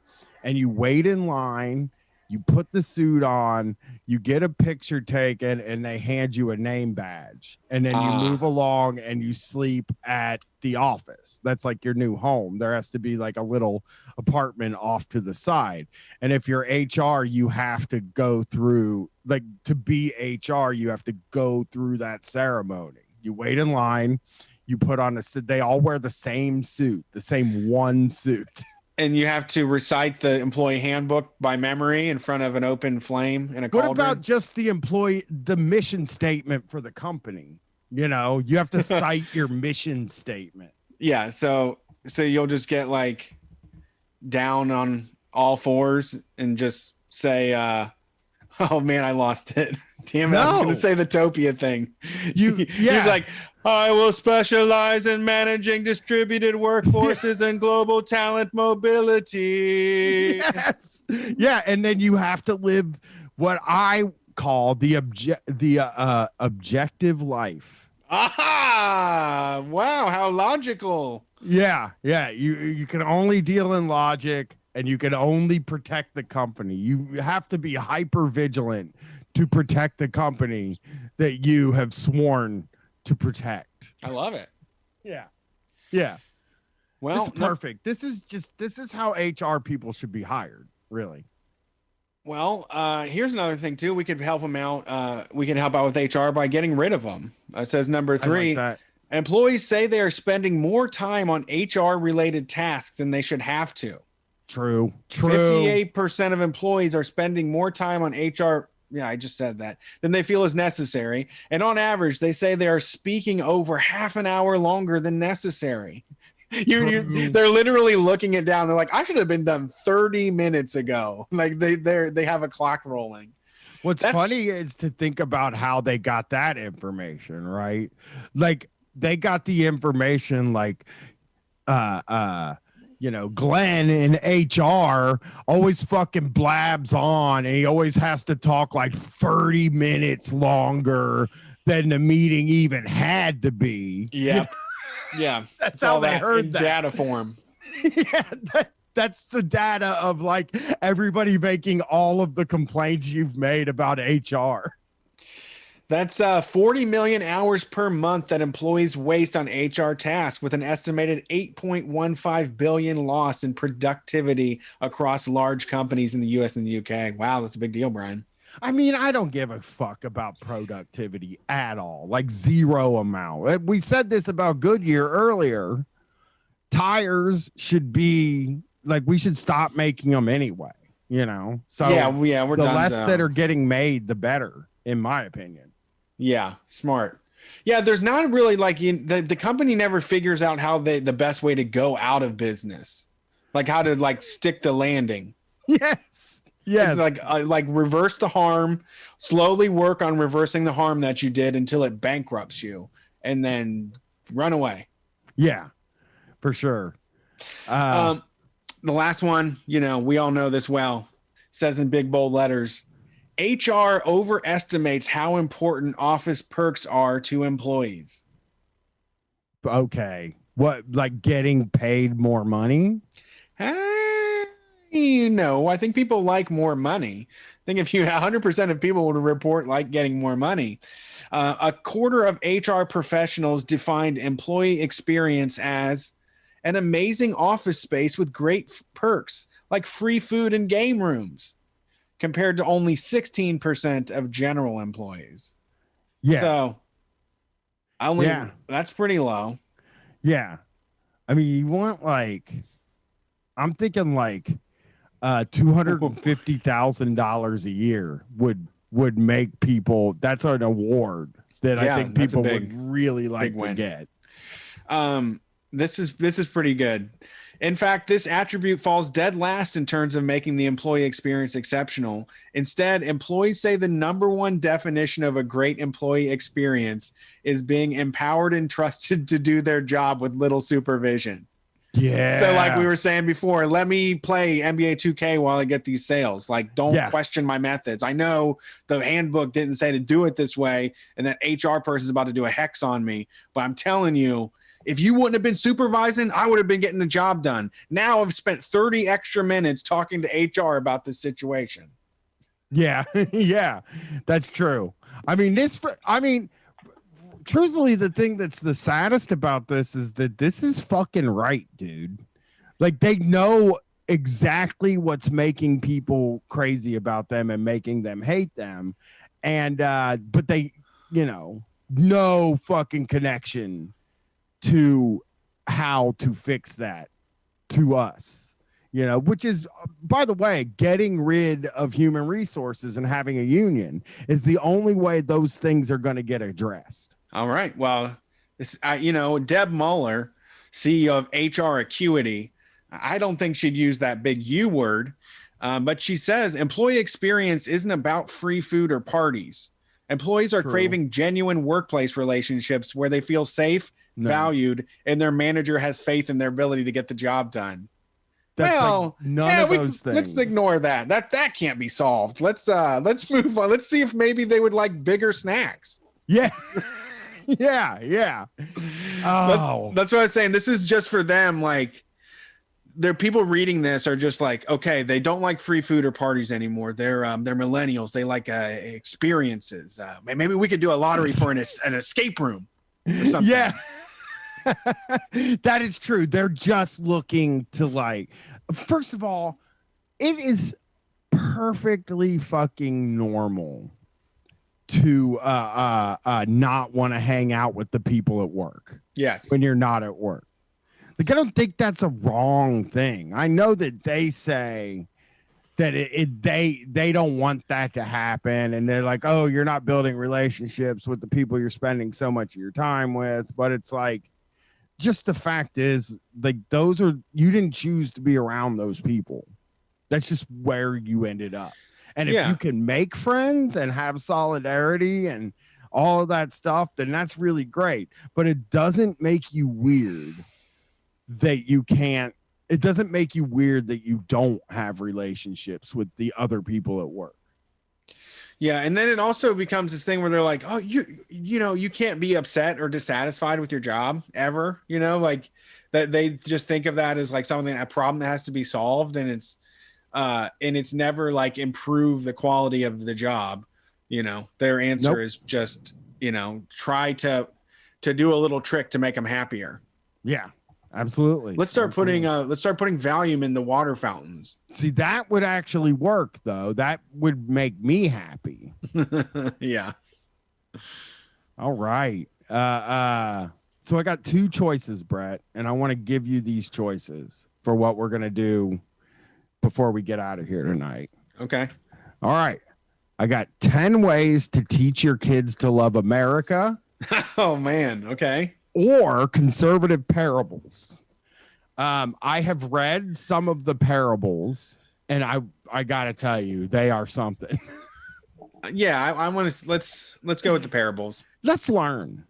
Speaker 3: and you wait in line. You put the suit on, you get a picture taken, and they hand you a name badge. And then you move along and you sleep at the office. That's like your new home. There has to be like a little apartment off to the side. And if you're HR, you have to go through, like to be HR, you have to go through that ceremony. You wait in line, you put on they all wear the same suit, the same one suit.
Speaker 1: And you have to recite the employee handbook by memory in front of an open flame in a cauldron.
Speaker 3: What about just the mission statement for the company? You have to cite your mission statement.
Speaker 1: Yeah. So you'll just get like down on all fours and just say, oh man, I lost it. Damn it. I was going to say the Topia thing. He's like, I will specialize in managing distributed workforces and global talent mobility.
Speaker 3: Yes. Yeah. And then you have to live what I call the objective life.
Speaker 1: Aha! Wow. How logical.
Speaker 3: Yeah. Yeah. You can only deal in logic, and you can only protect the company. You have to be hyper vigilant to protect the company that you have sworn to protect.
Speaker 1: I love it.
Speaker 3: Yeah. Yeah.
Speaker 1: Well,
Speaker 3: this is perfect. This is how HR people should be hired, really.
Speaker 1: Well, here's another thing too. We could help them out. We can help out with HR by getting rid of them. It says number 3, employees say they are spending more time on HR related tasks than they should have to.
Speaker 3: True.
Speaker 1: 58% of employees are spending more time on HR. Yeah, I just said that. Than they feel is necessary. And on average, they say they are speaking over half an hour longer than necessary. They're literally looking it down. They're like, I should have been done 30 minutes ago. Like they have a clock rolling.
Speaker 3: What's funny is to think about how they got that information, right? Like they got the information like Glenn in HR always fucking blabs on, and he always has to talk like 30 minutes longer than the meeting even had to be.
Speaker 1: Yeah. Yeah.
Speaker 3: That's how they heard
Speaker 1: in
Speaker 3: that.
Speaker 1: data form.
Speaker 3: Yeah, that's the data of like everybody making all of the complaints you've made about HR.
Speaker 1: That's 40 million hours per month that employees waste on HR tasks, with an estimated 8.15 billion loss in productivity across large companies in the US and the UK. Wow, that's a big deal, Brian.
Speaker 3: I mean, I don't give a fuck about productivity at all, like zero amount. We said this about Goodyear earlier. Tires should be like, we should stop making them anyway, you know? So
Speaker 1: yeah, we're
Speaker 3: the
Speaker 1: done.
Speaker 3: less that are getting made, the better, in my opinion.
Speaker 1: Yeah, smart. Yeah, there's not really like the company never figures out how the best way to go out of business, like how to like stick the landing.
Speaker 3: Yes. Yes.
Speaker 1: It's like reverse the harm, slowly work on reversing the harm that you did until it bankrupts you, and then run away.
Speaker 3: Yeah, for sure.
Speaker 1: The last one, we all know this well, says in big bold letters, HR overestimates how important office perks are to employees.
Speaker 3: Okay. What, like getting paid more money?
Speaker 1: I think people like more money. I think if 100% of people would report like getting more money. A quarter of HR professionals defined employee experience as an amazing office space with great perks like free food and game rooms, compared to only 16% of general employees.
Speaker 3: Yeah.
Speaker 1: So that's pretty low.
Speaker 3: Yeah. I mean, you want like, I'm thinking like $250,000 a year would make people, that's an award that I think people would really like to get.
Speaker 1: This is pretty good. In fact, this attribute falls dead last in terms of making the employee experience exceptional. Instead, employees say the number one definition of a great employee experience is being empowered and trusted to do their job with little supervision.
Speaker 3: Yeah.
Speaker 1: So like we were saying before, let me play NBA 2K while I get these sales. Like, don't question my methods. I know the handbook didn't say to do it this way, and that HR person is about to do a hex on me, but I'm telling you, if you wouldn't have been supervising, I would have been getting the job done. Now I've spent 30 extra minutes talking to HR about this situation.
Speaker 3: Yeah. Yeah, that's true. I mean, truthfully, the thing that's the saddest about this is that this is fucking right, dude. Like, they know exactly what's making people crazy about them and making them hate them. And, but they, no fucking connection to how to fix that to us, which is, by the way, getting rid of human resources and having a union is the only way those things are going to get addressed.
Speaker 1: All right. Well, Deb Muller, CEO of HR Acuity, I don't think she'd use that big U word, but she says employee experience isn't about free food or parties. Employees are craving genuine workplace relationships where they feel safe, valued, and their manager has faith in their ability to get the job done.
Speaker 3: That's none of those things.
Speaker 1: Let's ignore that. That can't be solved. Let's move on. Let's see if maybe they would like bigger snacks.
Speaker 3: Yeah. Yeah. Oh,
Speaker 1: that's what I was saying. This is just for them. Like, there, people reading this are just like, okay, they don't like free food or parties anymore. They're millennials. They like experiences. Maybe we could do a lottery for an escape room or something.
Speaker 3: Yeah. That is true. They're just looking to, like, first of all, it is perfectly fucking normal to not want to hang out with the people at work.
Speaker 1: Yes.
Speaker 3: When you're not at work. Like, I don't think that's a wrong thing. I know that they say that they don't want that to happen, and they're like, oh, you're not building relationships with the people you're spending so much of your time with. But it's like, just the fact is, like, you didn't choose to be around those people. That's just where you ended up. And if you can make friends and have solidarity and all of that stuff, then that's really great. But it doesn't make you weird that you can't. It doesn't make you weird that you don't have relationships with the other people at work.
Speaker 1: Yeah, and then it also becomes this thing where they're like, "Oh, you know, you can't be upset or dissatisfied with your job ever." You know, like that they just think of that as like something, a problem that has to be solved, and it's never like improve the quality of the job. You know, their answer is just, you know, try to do a little trick to make them happier.
Speaker 3: Yeah. Absolutely.
Speaker 1: Let's start putting Valium in the water fountains.
Speaker 3: See, that would actually work though. That would make me happy.
Speaker 1: Yeah.
Speaker 3: All right. So I got two choices, Brett, and I want to give you these choices for what we're going to do before we get out of here tonight.
Speaker 1: Okay.
Speaker 3: All right. I got 10 ways to teach your kids to love America.
Speaker 1: Oh man. Okay.
Speaker 3: Or conservative parables. I have read some of the parables, and I gotta tell you, they are something.
Speaker 1: Yeah, I want to let's go with the parables.
Speaker 3: Let's learn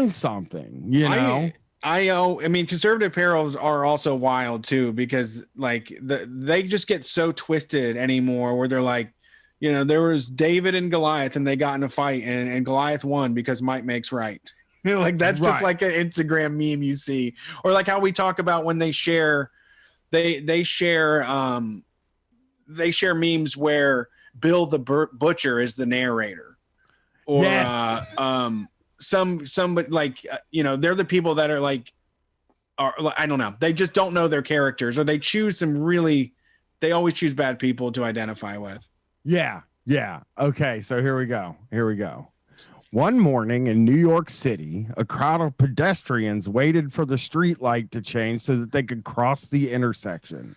Speaker 3: something. You know,
Speaker 1: I mean, conservative parables are also wild too, because like they just get so twisted anymore, where they're like, you know, there was David and Goliath, and they got in a fight, and Goliath won because might makes right. You know, like that's just like an Instagram meme you see, or like how we talk about when they share memes where Bill the Butcher is the narrator, or
Speaker 3: yes.
Speaker 1: Somebody like you know, they're the people that are like, I don't know, they just don't know their characters, or they always choose bad people to identify with.
Speaker 3: Yeah. Okay, so here we go. One morning in New York City, a crowd of pedestrians waited for the street light to change so that they could cross the intersection.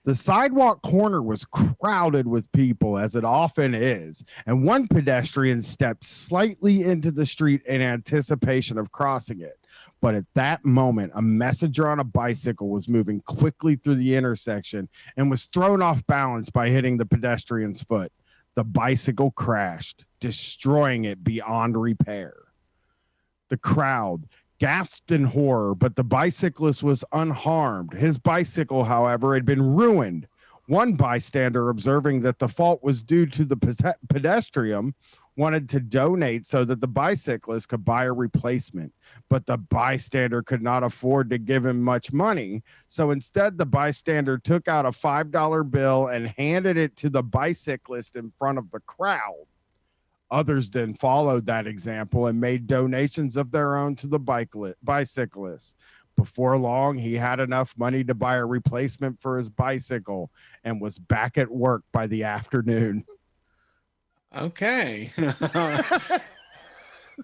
Speaker 3: The sidewalk corner was crowded with people, as it often is, and one pedestrian stepped slightly into the street in anticipation of crossing it. But at that moment, a messenger on a bicycle was moving quickly through the intersection and was thrown off balance by hitting the pedestrian's foot. The bicycle crashed, destroying it beyond repair. The crowd gasped in horror, but the bicyclist was unharmed. His bicycle, however, had been ruined. One bystander, observing that the fault was due to the pedestrian, wanted to donate so that the bicyclist could buy a replacement, but the bystander could not afford to give him much money. So instead, the bystander took out a $5 bill and handed it to the bicyclist in front of the crowd. Others then followed that example and made donations of their own to the bicyclist. Before long, he had enough money to buy a replacement for his bicycle and was back at work by the afternoon.
Speaker 1: Okay.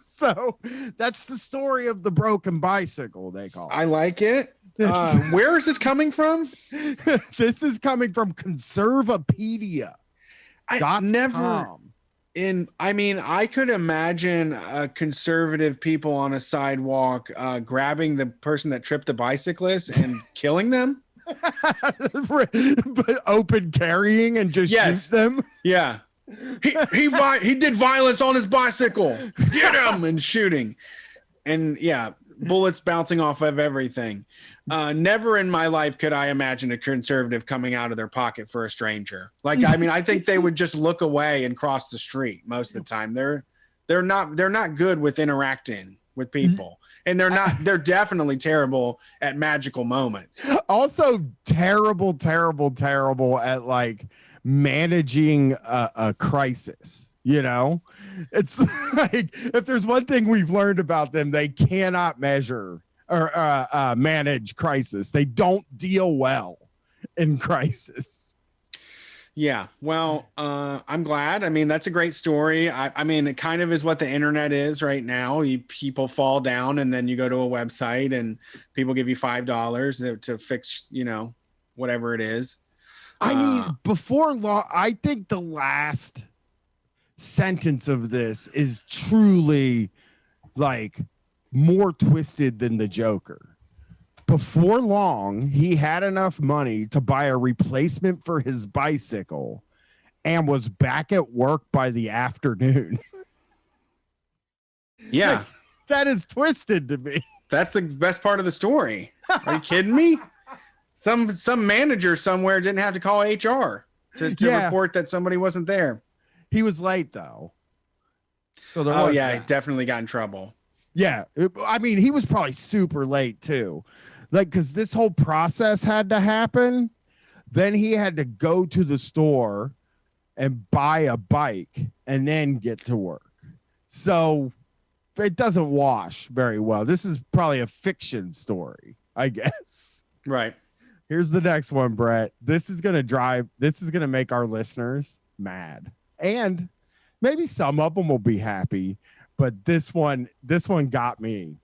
Speaker 3: So that's the story of the broken bicycle, they call it.
Speaker 1: I like it. Where is this coming from?
Speaker 3: This is coming from Conservapedia.
Speaker 1: I could imagine conservative people on a sidewalk grabbing the person that tripped the bicyclist and killing them.
Speaker 3: But open carrying and just shoot them.
Speaker 1: Yeah. He did violence on his bicycle. Get him, and shooting. And yeah, bullets bouncing off of everything. Never in my life could I imagine a conservative coming out of their pocket for a stranger. Like, I mean, I think they would just look away and cross the street most of the time. They're not good with interacting with people. And they're definitely terrible at magical moments.
Speaker 3: Also terrible at like managing a crisis. You know, it's like, if there's one thing we've learned about them, they cannot measure or manage crisis. They don't deal well in crisis.
Speaker 1: Yeah, well, I'm glad. I mean, that's a great story. I mean, it kind of is what the internet is right now. People fall down, and then you go to a website, and people give you $5 to fix, you know, whatever it is.
Speaker 3: I mean, before long, I think the last sentence of this is truly like more twisted than the Joker. Before long, he had enough money to buy a replacement for his bicycle and was back at work by the afternoon.
Speaker 1: Yeah.
Speaker 3: Like, that is twisted to me.
Speaker 1: That's the best part of the story. Are you kidding me? Some manager somewhere didn't have to call HR to report that somebody wasn't there.
Speaker 3: He was late though. So there
Speaker 1: Oh
Speaker 3: was
Speaker 1: yeah, he
Speaker 3: that.
Speaker 1: definitely got in trouble.
Speaker 3: Yeah. I mean, he was probably super late too. Like, because this whole process had to happen. Then he had to go to the store and buy a bike and then get to work. So it doesn't wash very well. This is probably a fiction story, I guess.
Speaker 1: Right.
Speaker 3: Here's the next one, Brett. This is going to make our listeners mad. And maybe some of them will be happy, but this one got me.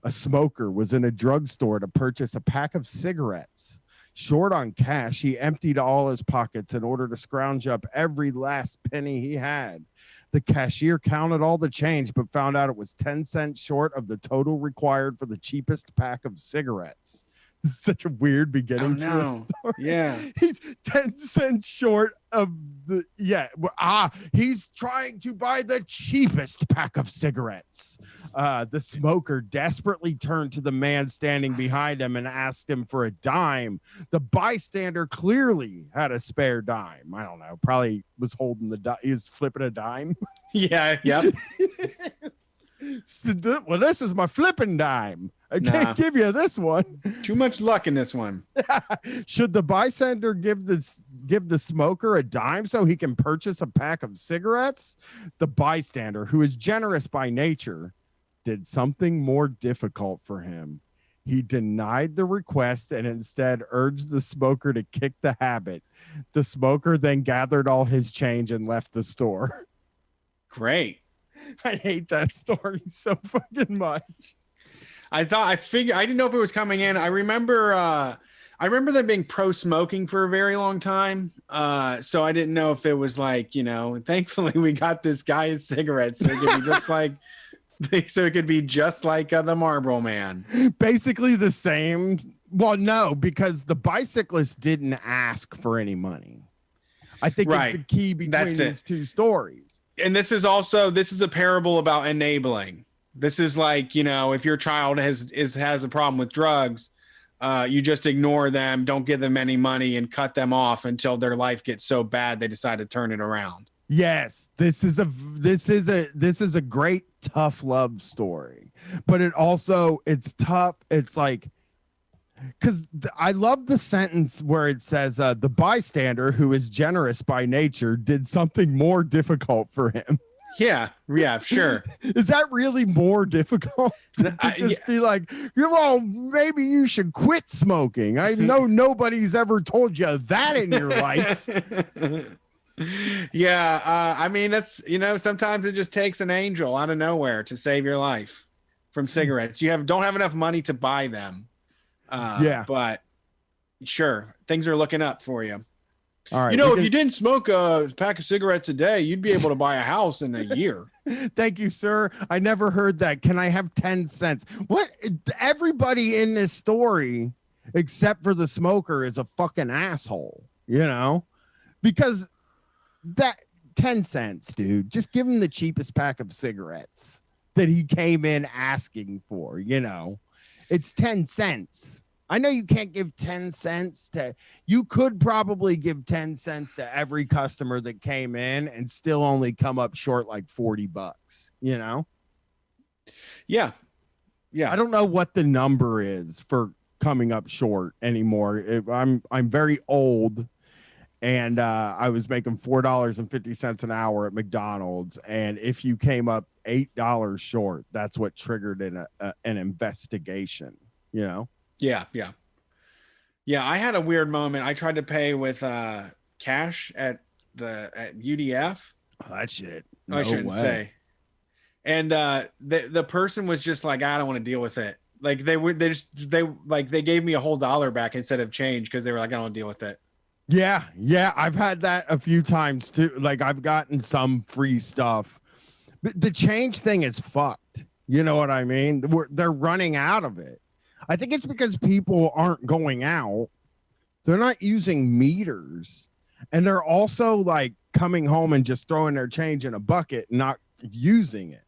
Speaker 3: A smoker was in a drugstore to purchase a pack of cigarettes. Short on cash, he emptied all his pockets in order to scrounge up every last penny he had. The cashier counted all the change, but found out it was 10 cents short of the total required for the cheapest pack of cigarettes. This is such a weird beginning to a story.
Speaker 1: Yeah.
Speaker 3: He's 10 cents short of the he's trying to buy the cheapest pack of cigarettes. The smoker desperately turned to the man standing behind him and asked him for a dime. The bystander clearly had a spare dime. I don't know, probably was holding the dime. He was flipping a dime.
Speaker 1: Yeah. Yep.
Speaker 3: Well, this is my flipping dime. I can't give you this one.
Speaker 1: Too much luck in this one.
Speaker 3: Should the bystander give the smoker a dime so he can purchase a pack of cigarettes? The bystander, who is generous by nature, did something more difficult for him. He denied the request and instead urged the smoker to kick the habit. The smoker then gathered all his change and left the store.
Speaker 1: Great.
Speaker 3: I hate that story so fucking much.
Speaker 1: I didn't know if it was coming in. I remember them being pro smoking for a very long time. So I didn't know if it was like, thankfully we got this guy his cigarettes so it could be just like the Marlboro Man.
Speaker 3: Basically the same. Well, no, because the bicyclist didn't ask for any money. I think
Speaker 1: right.
Speaker 3: Is the key between these two stories.
Speaker 1: And this is a parable about enabling. This is like, if your child has a problem with drugs, you just ignore them, don't give them any money, and cut them off until their life gets so bad they decide to turn it around.
Speaker 3: Yes, this is a great tough love story, but it's tough. It's like, because I love the sentence where it says the bystander, who is generous by nature, did something more difficult for him.
Speaker 1: Yeah, sure.
Speaker 3: Is that really more difficult to just be like, well, maybe you should quit smoking? I know nobody's ever told you that in your life.
Speaker 1: Yeah, I mean, that's, sometimes it just takes an angel out of nowhere to save your life from cigarettes. You don't have enough money to buy them. But sure, things are looking up for you.
Speaker 3: All right.
Speaker 1: If you didn't smoke a pack of cigarettes a day, you'd be able to buy a house in a year.
Speaker 3: Thank you, sir. I never heard that. Can I have 10 cents? What? Everybody in this story, except for the smoker, is a fucking asshole, because that 10 cents, dude, just give him the cheapest pack of cigarettes that he came in asking for, it's 10 cents. I know you can't give 10 cents you could probably give 10 cents to every customer that came in and still only come up short like $40,
Speaker 1: Yeah.
Speaker 3: I don't know what the number is for coming up short anymore. I'm very old, and I was making $4.50 an hour at McDonald's. And if you came up $8 short, that's what triggered an investigation,
Speaker 1: Yeah. I had a weird moment. I tried to pay with cash at UDF.
Speaker 3: Oh, that shit.
Speaker 1: I shouldn't say. And the person was just like, I don't want to deal with it. Like they gave me a whole dollar back instead of change because they were like, I don't want to deal with it.
Speaker 3: Yeah, I've had that a few times too. Like I've gotten some free stuff. But the change thing is fucked. You know what I mean? They're running out of it. I think it's because people aren't going out. They're not using meters. And they're also like coming home and just throwing their change in a bucket, not using it.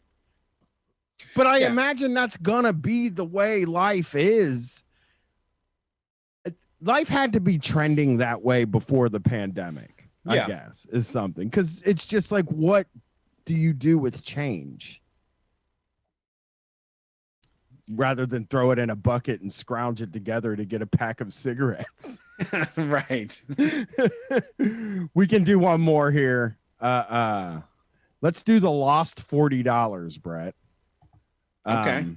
Speaker 3: But I imagine that's gonna be the way life is. Life had to be trending that way before the pandemic. I
Speaker 1: Yeah.
Speaker 3: guess, is something. Because it's just like, what do you do with change? Rather than throw it in a bucket and scrounge it together to get a pack of cigarettes.
Speaker 1: Right.
Speaker 3: We can do one more here. Let's do the lost $40, Brett.
Speaker 1: Okay.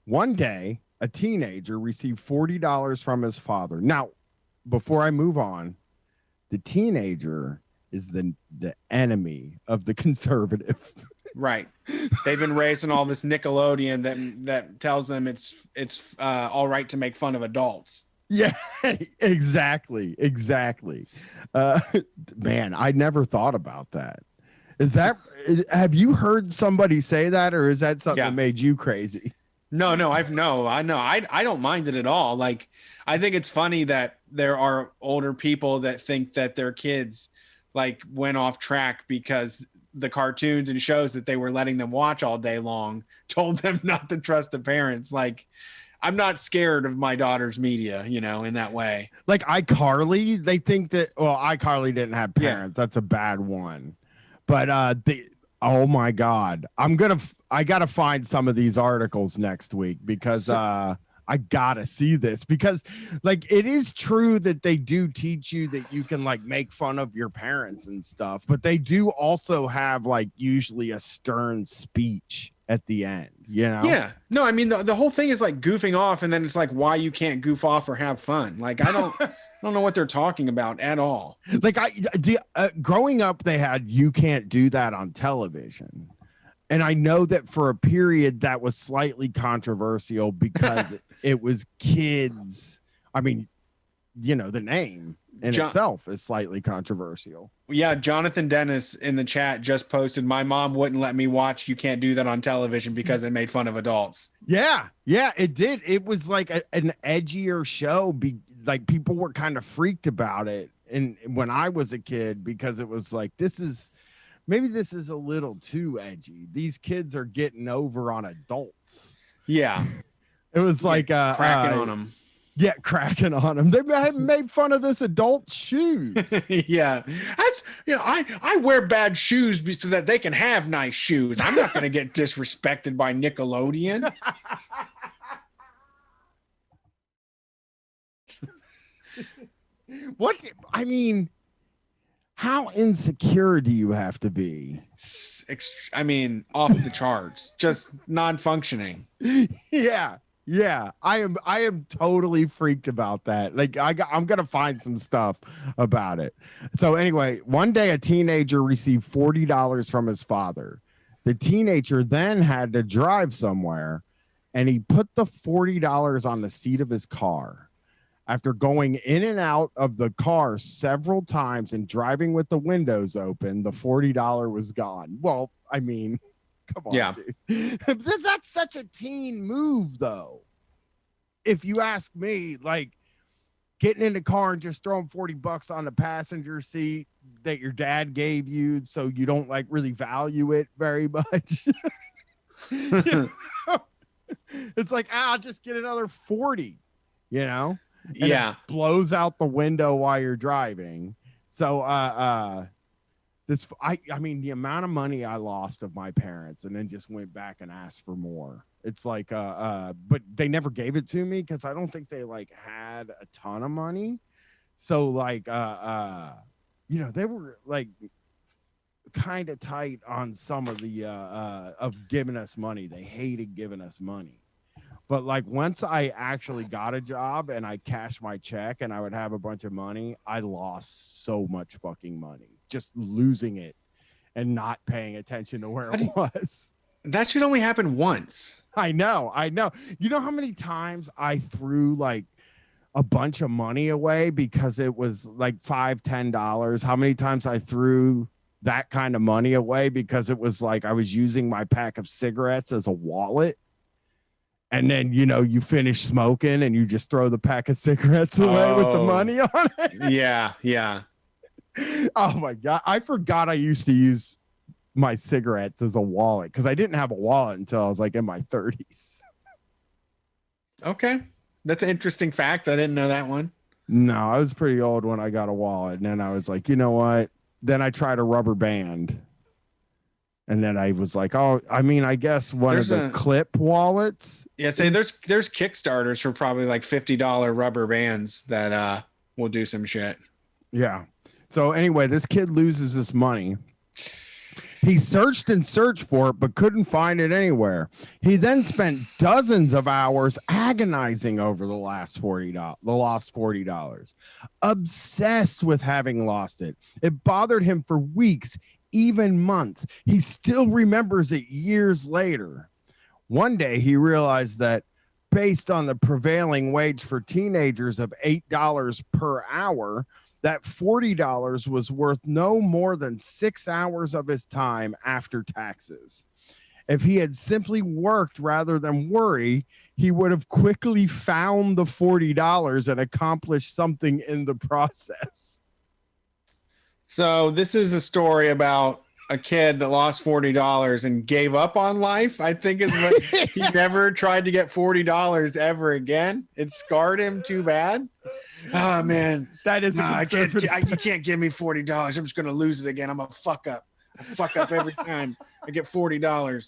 Speaker 3: One day, a teenager received $40 from his father. Now, before I move on, the teenager is the enemy of the conservative.
Speaker 1: Right. They've been raised on all this Nickelodeon that tells them it's all right to make fun of adults.
Speaker 3: Yeah, exactly. Man, I never thought about that. Have you heard somebody say that, or is that something that made you crazy?
Speaker 1: No, I know. I don't mind it at all. Like, I think it's funny that there are older people that think that their kids like went off track because the cartoons and shows that they were letting them watch all day long told them not to trust the parents. Like, I'm not scared of my daughter's media, in that way.
Speaker 3: Like iCarly, they think that, well, iCarly didn't have parents. Yeah. That's a bad one. But oh my God, I gotta find some of these articles next week because I gotta see this, because like it is true that they do teach you that you can like make fun of your parents and stuff, but they do also have like usually a stern speech at the end,
Speaker 1: Yeah. No, I mean the whole thing is like goofing off, and then it's like why you can't goof off or have fun. Like I don't know what they're talking about at all.
Speaker 3: Like growing up, they had you can't do that on television. And I know that for a period that was slightly controversial because it was kids. I mean, the name in itself is slightly controversial.
Speaker 1: Yeah, Jonathan Dennis in the chat just posted, my mom wouldn't let me watch You Can't Do That on television because it made fun of adults. Yeah, it did. It was like an edgier show. Like people were kind of freaked about it. And when I was a kid, because it was like, maybe this is a little too edgy. These kids are getting over on adults. Yeah.
Speaker 3: It was like
Speaker 1: cracking on them.
Speaker 3: Yeah, cracking on them. They made fun of this adult's shoes.
Speaker 1: Yeah. That's, I wear bad shoes so that they can have nice shoes. I'm not going to get disrespected by Nickelodeon.
Speaker 3: What? I mean, how insecure do you have to be?
Speaker 1: I mean, off the charts, just non-functioning.
Speaker 3: Yeah. I am totally freaked about that. Like I'm going to find some stuff about it. So anyway, one day a teenager received $40 from his father. The teenager then had to drive somewhere, and he put the $40 on the seat of his car. After going in and out of the car several times and driving with the windows open, the $40 was gone. Well, I mean, come on,
Speaker 1: yeah.
Speaker 3: Dude. That's such a teen move, though. If you ask me, like getting in the car and just throwing $40 on the passenger seat that your dad gave you, so you don't like really value it very much. It's like, I'll just get another 40, And
Speaker 1: yeah,
Speaker 3: it blows out the window while you're driving. So I mean the amount of money I lost of my parents and then just went back and asked for more. It's like but they never gave it to me because I don't think they like had a ton of money. So like they were like kind of tight on some of the of giving us money. They hated giving us money. But like once I actually got a job and I cashed my check and I would have a bunch of money, I lost so much fucking money, just losing it and not paying attention to where it was.
Speaker 1: That should only happen once.
Speaker 3: I know. You know how many times I threw like a bunch of money away because it was like $5-10? How many times I threw that kind of money away because it was like I was using my pack of cigarettes as a wallet? And then, you finish smoking and you just throw the pack of cigarettes away with the money on it.
Speaker 1: Yeah.
Speaker 3: Oh, my God. I forgot I used to use my cigarettes as a wallet because I didn't have a wallet until I was like in my 30s.
Speaker 1: Okay. That's an interesting fact. I didn't know that one.
Speaker 3: No, I was pretty old when I got a wallet. And then I was like, you know what? then I tried a rubber band. And then I was like, oh, I mean, I guess one
Speaker 1: There's
Speaker 3: of the clip wallets.
Speaker 1: Yeah, say there's Kickstarters for probably like $50 rubber bands that will do some shit.
Speaker 3: Yeah. So anyway, this kid loses this money. He searched and searched for it, but couldn't find it anywhere. He then spent dozens of hours agonizing over the lost $40, obsessed with having lost it. It bothered him for weeks, even months. He still remembers it years later. One day he realized that based on the prevailing wage for teenagers of $8 per hour, that $40 was worth no more than 6 hours of his time after taxes. If he had simply worked rather than worry, he would have quickly found the $40 and accomplished something in the process.
Speaker 1: So this is a story about a kid that lost $40 and gave up on life. I think is what he never tried to get $40 ever again. It scarred him too bad. Oh man,
Speaker 3: that is
Speaker 1: you can't give me $40. I'm just gonna lose it again. I'm a fuck up. I fuck up every time I get $40. And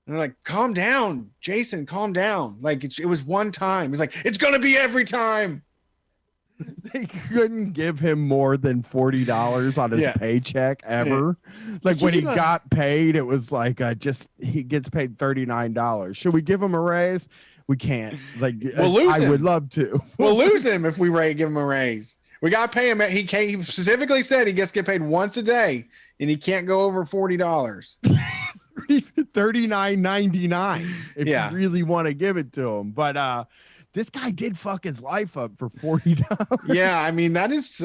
Speaker 1: they're like, calm down, Jason, calm down. Like it was one time. He's like, it's gonna be every time.
Speaker 3: They couldn't give him more than $40 on his paycheck ever. Like when he got paid, it was like he gets paid $39. Should we give him a raise? We can't. Like
Speaker 1: we'll lose him.
Speaker 3: I would love to.
Speaker 1: We'll lose him if we give him a raise. We got to pay him. He specifically said he gets to get paid once a day, and he can't go over $40.
Speaker 3: $39.99 if you really want to give it to him. But this guy did fuck his life up for $40.
Speaker 1: Yeah, I mean that is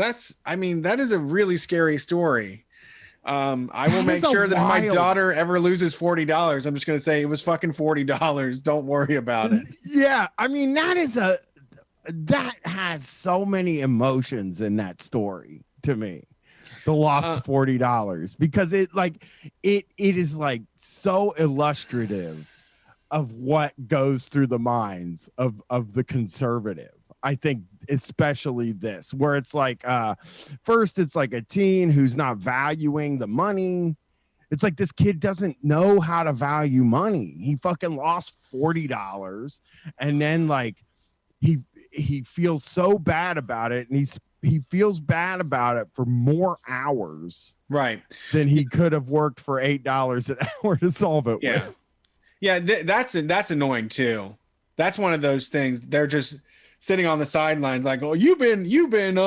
Speaker 1: a really scary story. I will make sure that if my daughter ever loses $40, I'm just going to say it was fucking $40. Don't worry about it.
Speaker 3: Yeah. I mean, that has so many emotions in that story to me. The lost $40, because it is like so illustrative of what goes through the minds of the conservative. I think especially this, where it's like, first it's like a teen who's not valuing the money. It's like this kid doesn't know how to value money. He fucking lost $40, and then like he feels so bad about it, and he feels bad about it for more hours,
Speaker 1: right,
Speaker 3: than he could have worked for $8 an hour to solve it.
Speaker 1: Yeah, with. Yeah, that's annoying too. That's one of those things. They're just sitting on the sidelines like, oh, you've been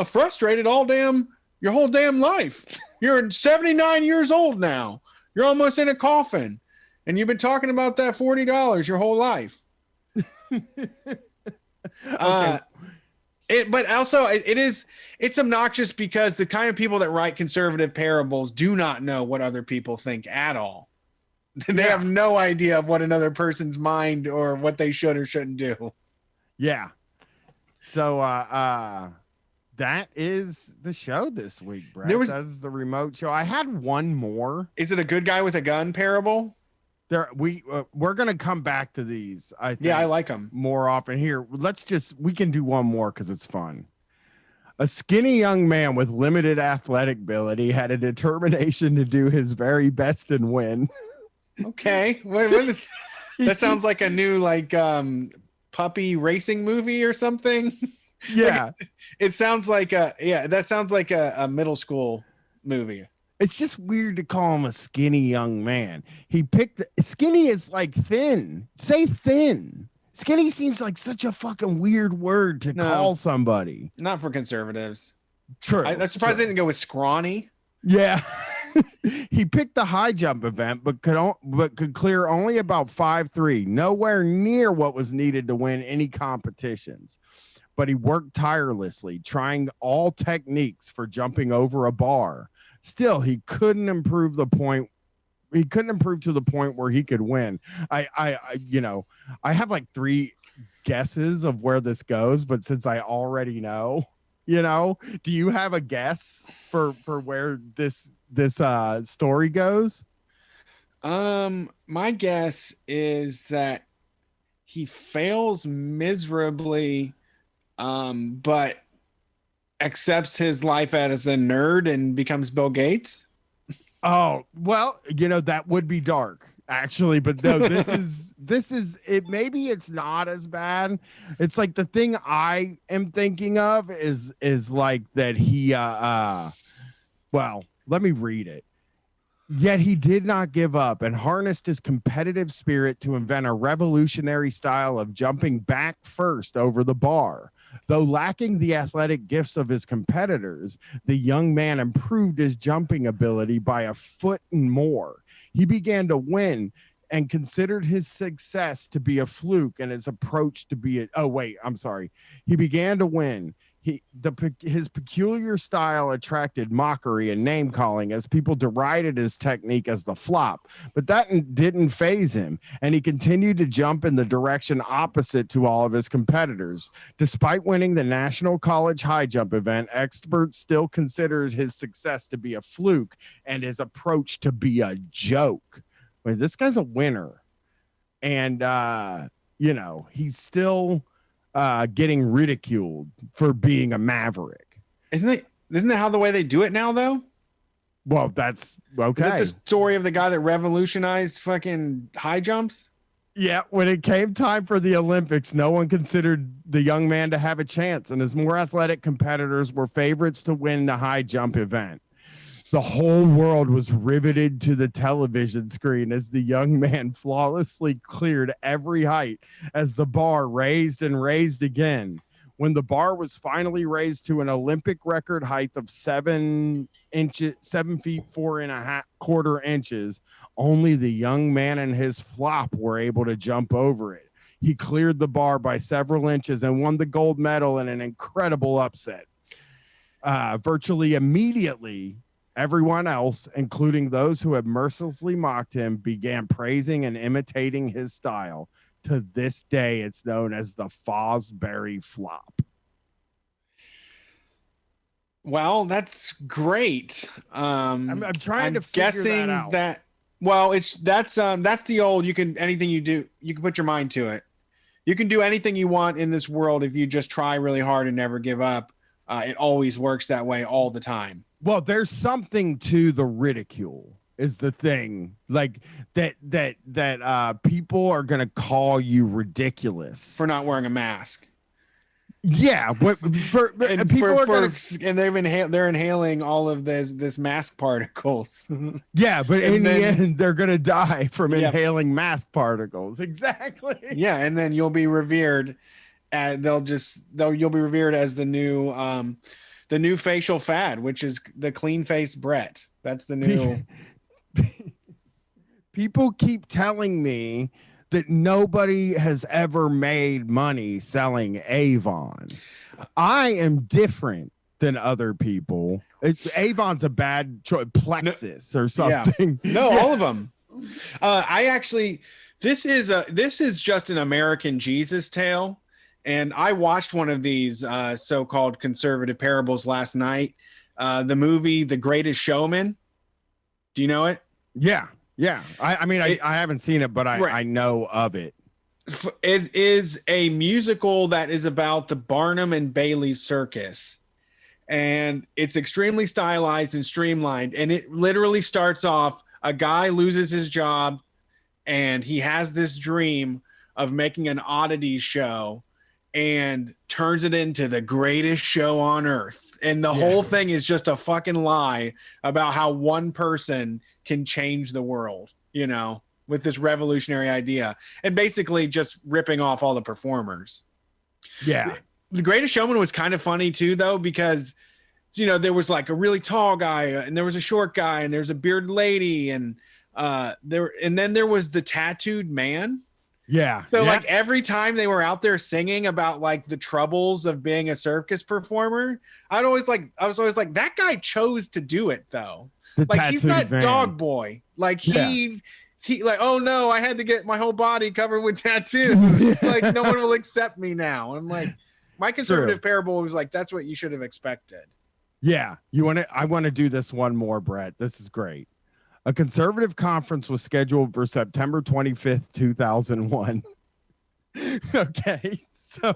Speaker 1: frustrated your whole damn life. You're 79 years old now. You're almost in a coffin, and you've been talking about that $40 your whole life.
Speaker 3: Okay.
Speaker 1: But also it's obnoxious because the kind of people that write conservative parables do not know what other people think at all. They have no idea of what another person's mind or what they should or shouldn't do.
Speaker 3: Yeah. So that is the show this week, Brett. That is the remote show. I had one more.
Speaker 1: Is it a good guy with a gun parable?
Speaker 3: We're gonna come back to these. I think,
Speaker 1: I like them
Speaker 3: more often. Here, we can do one more because it's fun. A skinny young man with limited athletic ability had a determination to do his very best and win.
Speaker 1: Okay, that sounds like a new puppy racing movie or something.
Speaker 3: Yeah,
Speaker 1: it sounds like that sounds like a middle school movie.
Speaker 3: It's just weird to call him a skinny young man. Skinny is like thin. Say thin. Skinny seems like such a fucking weird word to call somebody.
Speaker 1: Not for conservatives.
Speaker 3: True.
Speaker 1: I'm surprised they didn't go with scrawny.
Speaker 3: Yeah. He picked the high jump event, but could clear only about 5'3", nowhere near what was needed to win any competitions. But he worked tirelessly, trying all techniques for jumping over a bar. Still, he couldn't improve to the point where he could win. I have like 3 guesses of where this goes, but since I already know, do you have a guess for where this story goes?
Speaker 1: My guess is that he fails miserably, but accepts his life as a nerd and becomes Bill Gates.
Speaker 3: Oh, well, that would be dark actually, but no, this is it. Maybe it's not as bad. It's like the thing I am thinking of is like that he well, let me read it. Yet he did not give up and harnessed his competitive spirit to invent a revolutionary style of jumping back first over the bar. Though lacking the athletic gifts of his competitors, the young man improved his jumping ability by a foot and more. He began to win and considered his success to be a fluke and his approach to be He began to win. His peculiar style attracted mockery and name calling as people derided his technique as the flop, but that didn't faze him, and he continued to jump in the direction opposite to all of his competitors. Despite winning the National College High Jump event, experts still considered his success to be a fluke and his approach to be a joke. I mean, this guy's a winner, and he's still getting ridiculed for being a maverick.
Speaker 1: Isn't that how the way they do it now, though?
Speaker 3: Well, that's okay.
Speaker 1: Is that the story of the guy that revolutionized fucking high jumps?
Speaker 3: Yeah, when it came time for the Olympics, no one considered the young man to have a chance, and his more athletic competitors were favorites to win the high jump event. The whole world was riveted to the television screen as the young man flawlessly cleared every height as the bar raised and raised again. When the bar was finally raised to an Olympic record height of 7 feet 4.25 inches, only the young man and his flop were able to jump over it. He cleared the bar by several inches and won the gold medal in an incredible upset. Virtually immediately, everyone else, including those who had mercilessly mocked him, began praising and imitating his style. To this day, it's known as the Fosbury Flop.
Speaker 1: Well, that's great.
Speaker 3: I'm trying to figure that out.
Speaker 1: Well, that's the old. You can put your mind to it. You can do anything you want in this world if you just try really hard and never give up. It always works that way all the time.
Speaker 3: Well, there's something to the ridicule is the thing, like that people are going to call you ridiculous
Speaker 1: for not wearing a mask.
Speaker 3: Yeah, but they're
Speaker 1: inhaling all of this mask particles.
Speaker 3: Yeah, but in the end, they're going to die from inhaling mask particles. Exactly.
Speaker 1: Yeah, and then you'll be revered, and you'll be revered as the new facial fad, which is the clean faced Brett. That's the new.
Speaker 3: People keep telling me that nobody has ever made money selling Avon. I am different than other people. Avon's a bad choice. Plexus or something.
Speaker 1: Yeah. No, all of them. This is just an American Jesus tale. And I watched one of these so-called conservative parables last night. The movie The Greatest Showman. Do you know it?
Speaker 3: Yeah. I haven't seen it, but I know of it.
Speaker 1: It is a musical that is about the Barnum and Bailey Circus. And it's extremely stylized and streamlined. And it literally starts off, a guy loses his job and he has this dream of making an oddities show and turns it into the greatest show on earth. And the whole thing is just a fucking lie about how one person can change the world, with this revolutionary idea, and basically just ripping off all the performers.
Speaker 3: Yeah.
Speaker 1: The Greatest Showman was kind of funny too, though, because, there was like a really tall guy and there was a short guy and there's a bearded lady and then there was the tattooed man.
Speaker 3: Yeah.
Speaker 1: So like every time they were out there singing about like the troubles of being a circus performer, I was always like, that guy chose to do it though. Like he's not Dog Boy. Like he like, oh no, I had to get my whole body covered with tattoos. Like no one will accept me now. I'm like, my conservative parable was like, that's what you should have expected.
Speaker 3: Yeah. I want to do this one more, Brett. This is great. A conservative conference was scheduled for September 25th, 2001. Okay. So,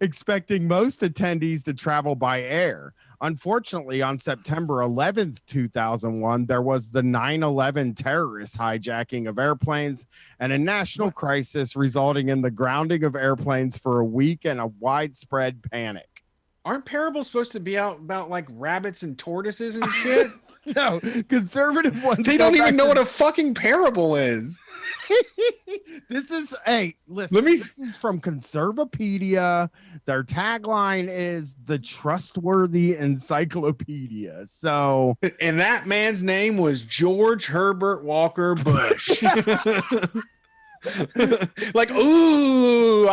Speaker 3: expecting most attendees to travel by air. Unfortunately, on September 11th, 2001, there was the 9/11 terrorist hijacking of airplanes and a national crisis resulting in the grounding of airplanes for a week and a widespread panic.
Speaker 1: Aren't parables supposed to be out about like rabbits and tortoises and shit?
Speaker 3: No, conservative ones.
Speaker 1: They don't even know what a fucking parable is.
Speaker 3: This is, hey, listen, this is from Conservapedia. Their tagline is the trustworthy encyclopedia. So,
Speaker 1: and that man's name was George Herbert Walker Bush. Like, ooh,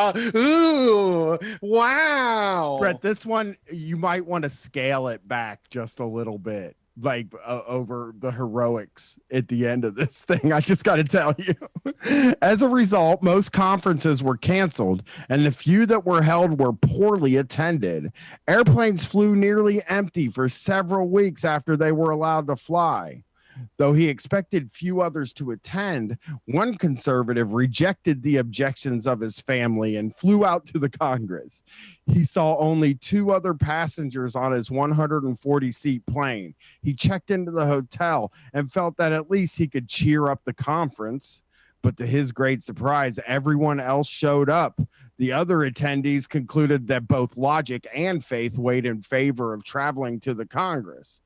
Speaker 1: wow.
Speaker 3: Brett, this one, you might want to scale it back just a little bit. Like over the heroics at the end of this thing. I just got to tell you. As a result, most conferences were canceled and the few that were held were poorly attended. Airplanes flew nearly empty for several weeks after they were allowed to fly. Though he expected few others to attend, one conservative rejected the objections of his family and flew out to the Congress. He saw only 2 other passengers on his 140-seat plane. He checked into the hotel and felt that at least he could cheer up the conference. But to his great surprise, everyone else showed up. The other attendees concluded that both logic and faith weighed in favor of traveling to the conference.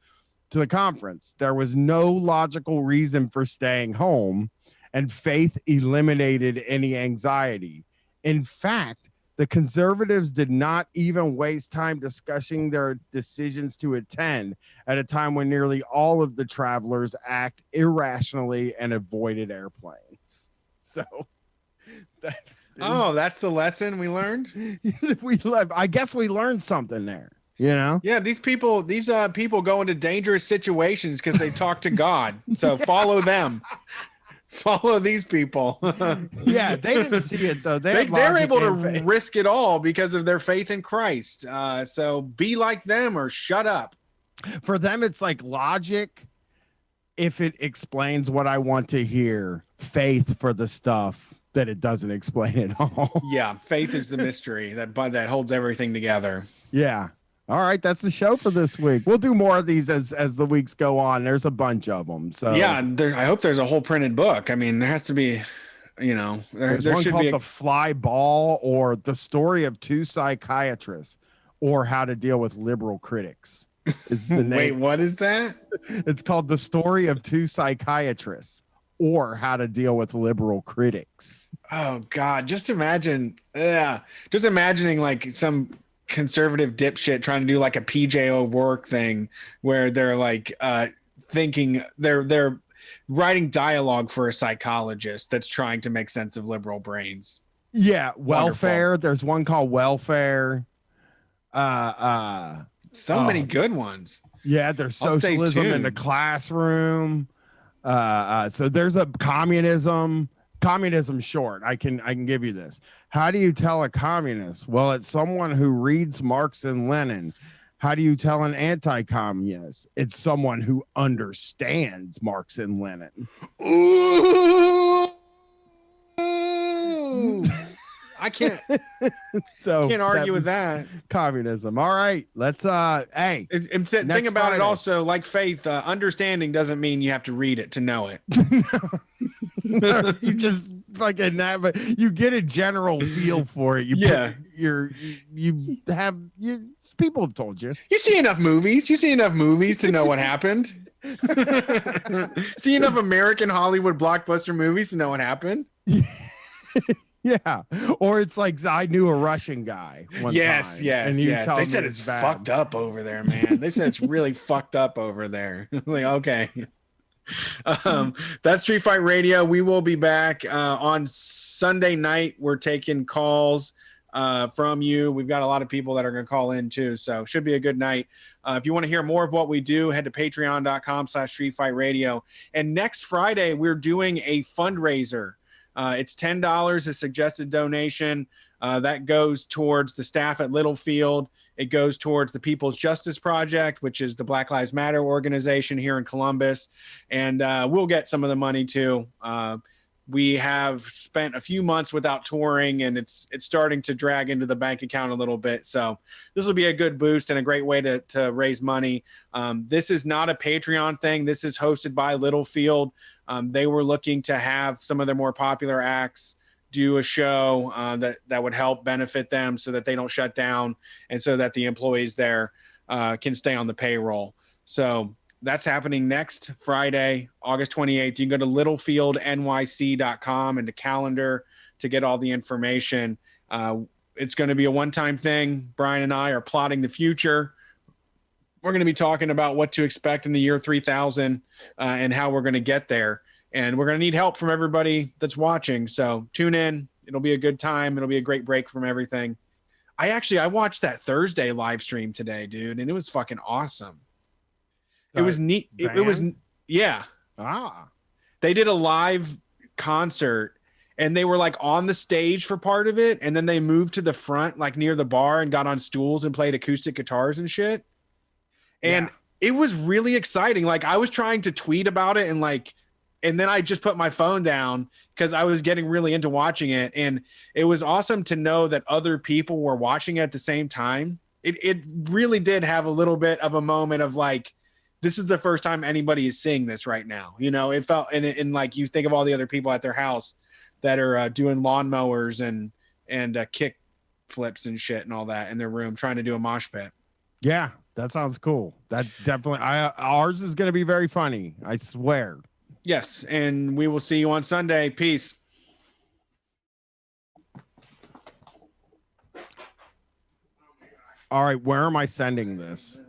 Speaker 3: There was no logical reason for staying home, and faith eliminated any anxiety. In fact, the conservatives did not even waste time discussing their decisions to attend at a time when nearly all of the travelers act irrationally and avoided airplanes. So
Speaker 1: that's the lesson we learned.
Speaker 3: I guess we learned something there. You know?
Speaker 1: Yeah, these people go into dangerous situations because they talk to God. So follow them. Follow these people.
Speaker 3: Yeah, they didn't see it though.
Speaker 1: They're able to risk it all because of their faith in Christ. So be like them or shut up.
Speaker 3: For them, it's like logic. If it explains what I want to hear, faith for the stuff that it doesn't explain at all.
Speaker 1: Yeah, faith is the mystery that holds everything together.
Speaker 3: Yeah. All right, that's the show for this week. We'll do more of these as the weeks go on. There's a bunch of them. So
Speaker 1: yeah, I hope there's a whole printed book. I mean, there has to be, there
Speaker 3: one
Speaker 1: should
Speaker 3: called
Speaker 1: be
Speaker 3: The Fly Ball, or The Story of Two Psychiatrists, or How to Deal with Liberal Critics. Is the name.
Speaker 1: Wait, what is that?
Speaker 3: It's called The Story of Two Psychiatrists, or How to Deal with Liberal Critics.
Speaker 1: Oh God, just imagining like some conservative dipshit trying to do like a PJ O'Rourke thing where they're like thinking they're writing dialogue for a psychologist that's trying to make sense of liberal brains.
Speaker 3: Yeah, Welfare. Wonderful. There's one called Welfare.
Speaker 1: Many good ones.
Speaker 3: Yeah, there's Socialism in the Classroom. So there's a communism short. I can give you this. How do you tell a communist? Well, it's someone who reads Marx and Lenin. How do you tell an anti-communist? It's someone who understands Marx and Lenin.
Speaker 1: Ooh. I can't argue with that.
Speaker 3: Communism. All right, let's hey.
Speaker 1: Thing about Friday. It also, like faith, understanding doesn't mean you have to read it to know it.
Speaker 3: You just fucking but you get a general feel for it. People have told you.
Speaker 1: You see enough movies to know what happened. See enough American Hollywood blockbuster movies to know what happened.
Speaker 3: Yeah, or it's like I knew a Russian guy.
Speaker 1: Yes. They said it's fucked up over there, man. They said it's really fucked up over there. Like, okay. That's Street Fight Radio. We will be back on Sunday night. We're taking calls from you. We've got a lot of people that are going to call in too, so should be a good night. If you want to hear more of what we do, head to patreon.com/streetfightradio. And next Friday, we're doing a fundraiser. It's $10 a suggested donation. That goes towards the staff at Littlefield. It goes towards the People's Justice Project, which is the Black Lives Matter organization here in Columbus. And we'll get some of the money too. we have spent a few months without touring, and it's starting to drag into the bank account a little bit. So this will be a good boost and a great way to raise money. This is not a Patreon thing. This is hosted by Littlefield. They were looking to have some of their more popular acts do a show that would help benefit them so that they don't shut down and so that the employees there can stay on the payroll. So that's happening next Friday, August 28th. You can go to littlefieldnyc.com and the calendar to get all the information. It's going to be a one-time thing. Brian and I are plotting the future. We're going to be talking about what to expect in the year 3000 and how we're going to get there. And we're going to need help from everybody that's watching. So tune in. It'll be a good time. It'll be a great break from everything. I watched that Thursday live stream today, dude, and it was fucking awesome. It was neat. It was, yeah. They did a live concert and they were like on the stage for part of it. And then they moved to the front, like near the bar, and got on stools and played acoustic guitars and shit. And it was really exciting. Like I was trying to tweet about it and then I just put my phone down because I was getting really into watching it. And it was awesome to know that other people were watching it at the same time. It really did have a little bit of a moment of like, this is the first time anybody is seeing this right now. You know, it felt, and like you think of all the other people at their house that are doing lawnmowers and kick flips and shit and all that in their room, trying to do a mosh pit.
Speaker 3: Yeah, that sounds cool. That definitely, ours is going to be very funny. I swear.
Speaker 1: Yes. And we will see you on Sunday. Peace.
Speaker 3: All right. Where am I sending this?